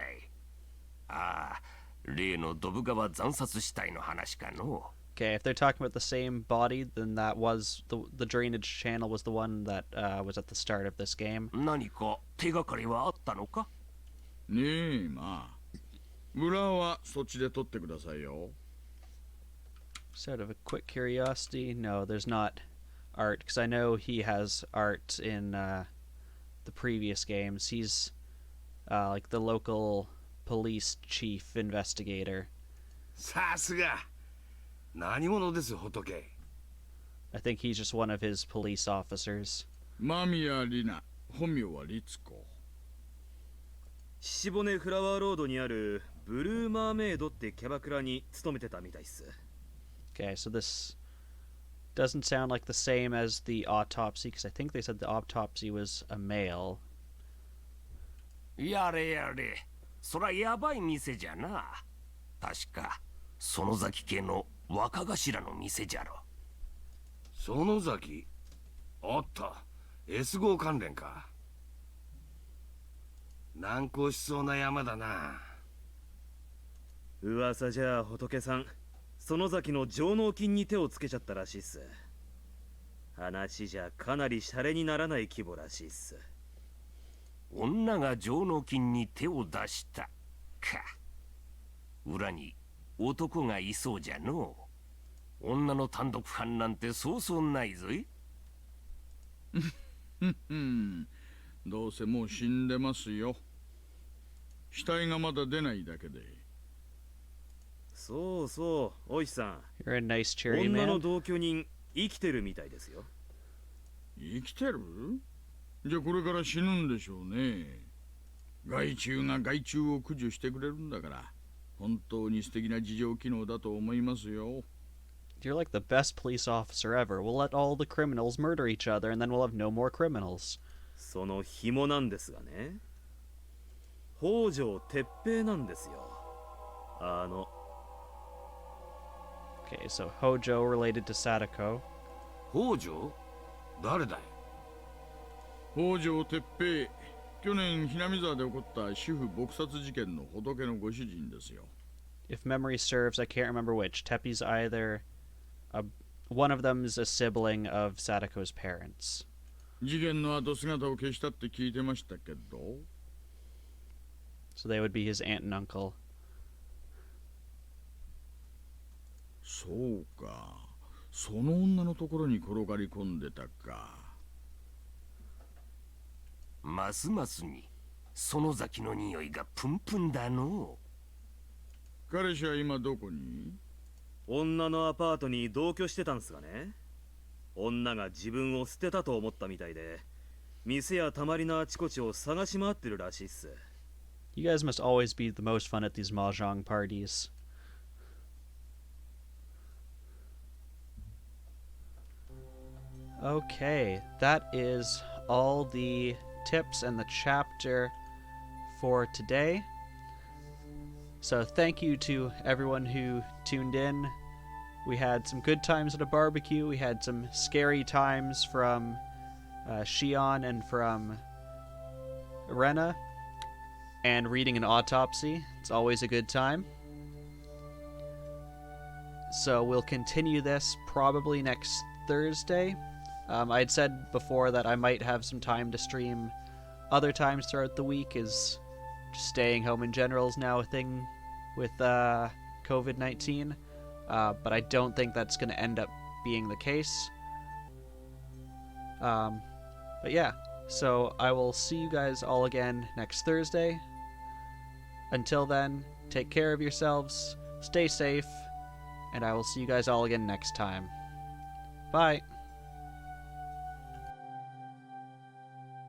ああ、例のドブ川惨殺死体の話かの。Okay, if they're talking about the same body, then that was the drainage channel was the one that was at the start of this game. 何か手がかりはあったのか？ねえ、まあ。裏はそっちで取ってくださいよ。Just out of a quick curiosity, no, there's not art, because I know he has art in the previous games. He's like the local police chief investigator. さすが。何者です仏。I think he's just one of his police officers. 間宮里奈、本名は律子。獅子骨フラワーロードにあるブルーマーメイドってキャバクラに勤めてたみたいっす。Okay, so this doesn't sound like the same as the autopsy, because I think they said the autopsy was a male. やれやれ、そらやばい店じゃな。確か園崎家の若頭の店じゃろ。園崎？あった。S 号関連か。難航しそうな山だな。噂じゃ仏さん、園崎の上納金に手をつけちゃったらしいっす。話じゃかなりシャレにならない規模らしいっす。女が上納金に手を出したか。裏に男がいそうじゃのう。女の単独犯なんてそうそうないぞい。どうせもう死んでますよ。死体がまだ出ないだけで。そうそう、おいしさん。 You're a nice cheery 女の man. 同居人生きてるみたいですよ。生きてる？じゃあこれから死ぬんでしょうね。害虫が害虫を駆除してくれるんだから、本当に素敵な自浄機能だと思いますよ。You're like the best police officer ever. We'll let all the criminals murder each other, and then we'll have no more criminals. その紐なんですがね、北条鉄平なんですよ。Okay, so Hojo related to Sadako. 北条？誰だい？北条鉄平、去年ひなみ沢で起こった主婦撲殺事件の仏のご主人ですよ。If memory serves, I can't remember which. Tepi's either one of them is a sibling of Sadako's parents. 事件の後姿を消したって聞いてましたけど。So they would be his aunt and uncle. そうか、その女のところに転がり込んでたか。ますますに園崎の匂いがプンプンだの。彼氏は今どこに？女のアパートに同居してたんすがね。女が自分を捨てたと思ったみたいで、店やたまりのあちこちを探し回ってるらしいっす。You guys must always be the most fun at these mahjong parties. Okay, that is all the tips and the chapter for today. So thank you to everyone who tuned in. We had some good times at a barbecue. We had some scary times from Shion and from Rena. And reading an autopsy. It's always a good time. So we'll continue this probably next Thursday. I'd said before that I might have some time to stream other times throughout the week, as just staying home in general is now a thing with COVID-19. But I don't think that's going to end up being the case. But yeah, so I will see you guys all again next Thursday. Until then, take care of yourselves, stay safe, and I will see you guys all again next time. Bye!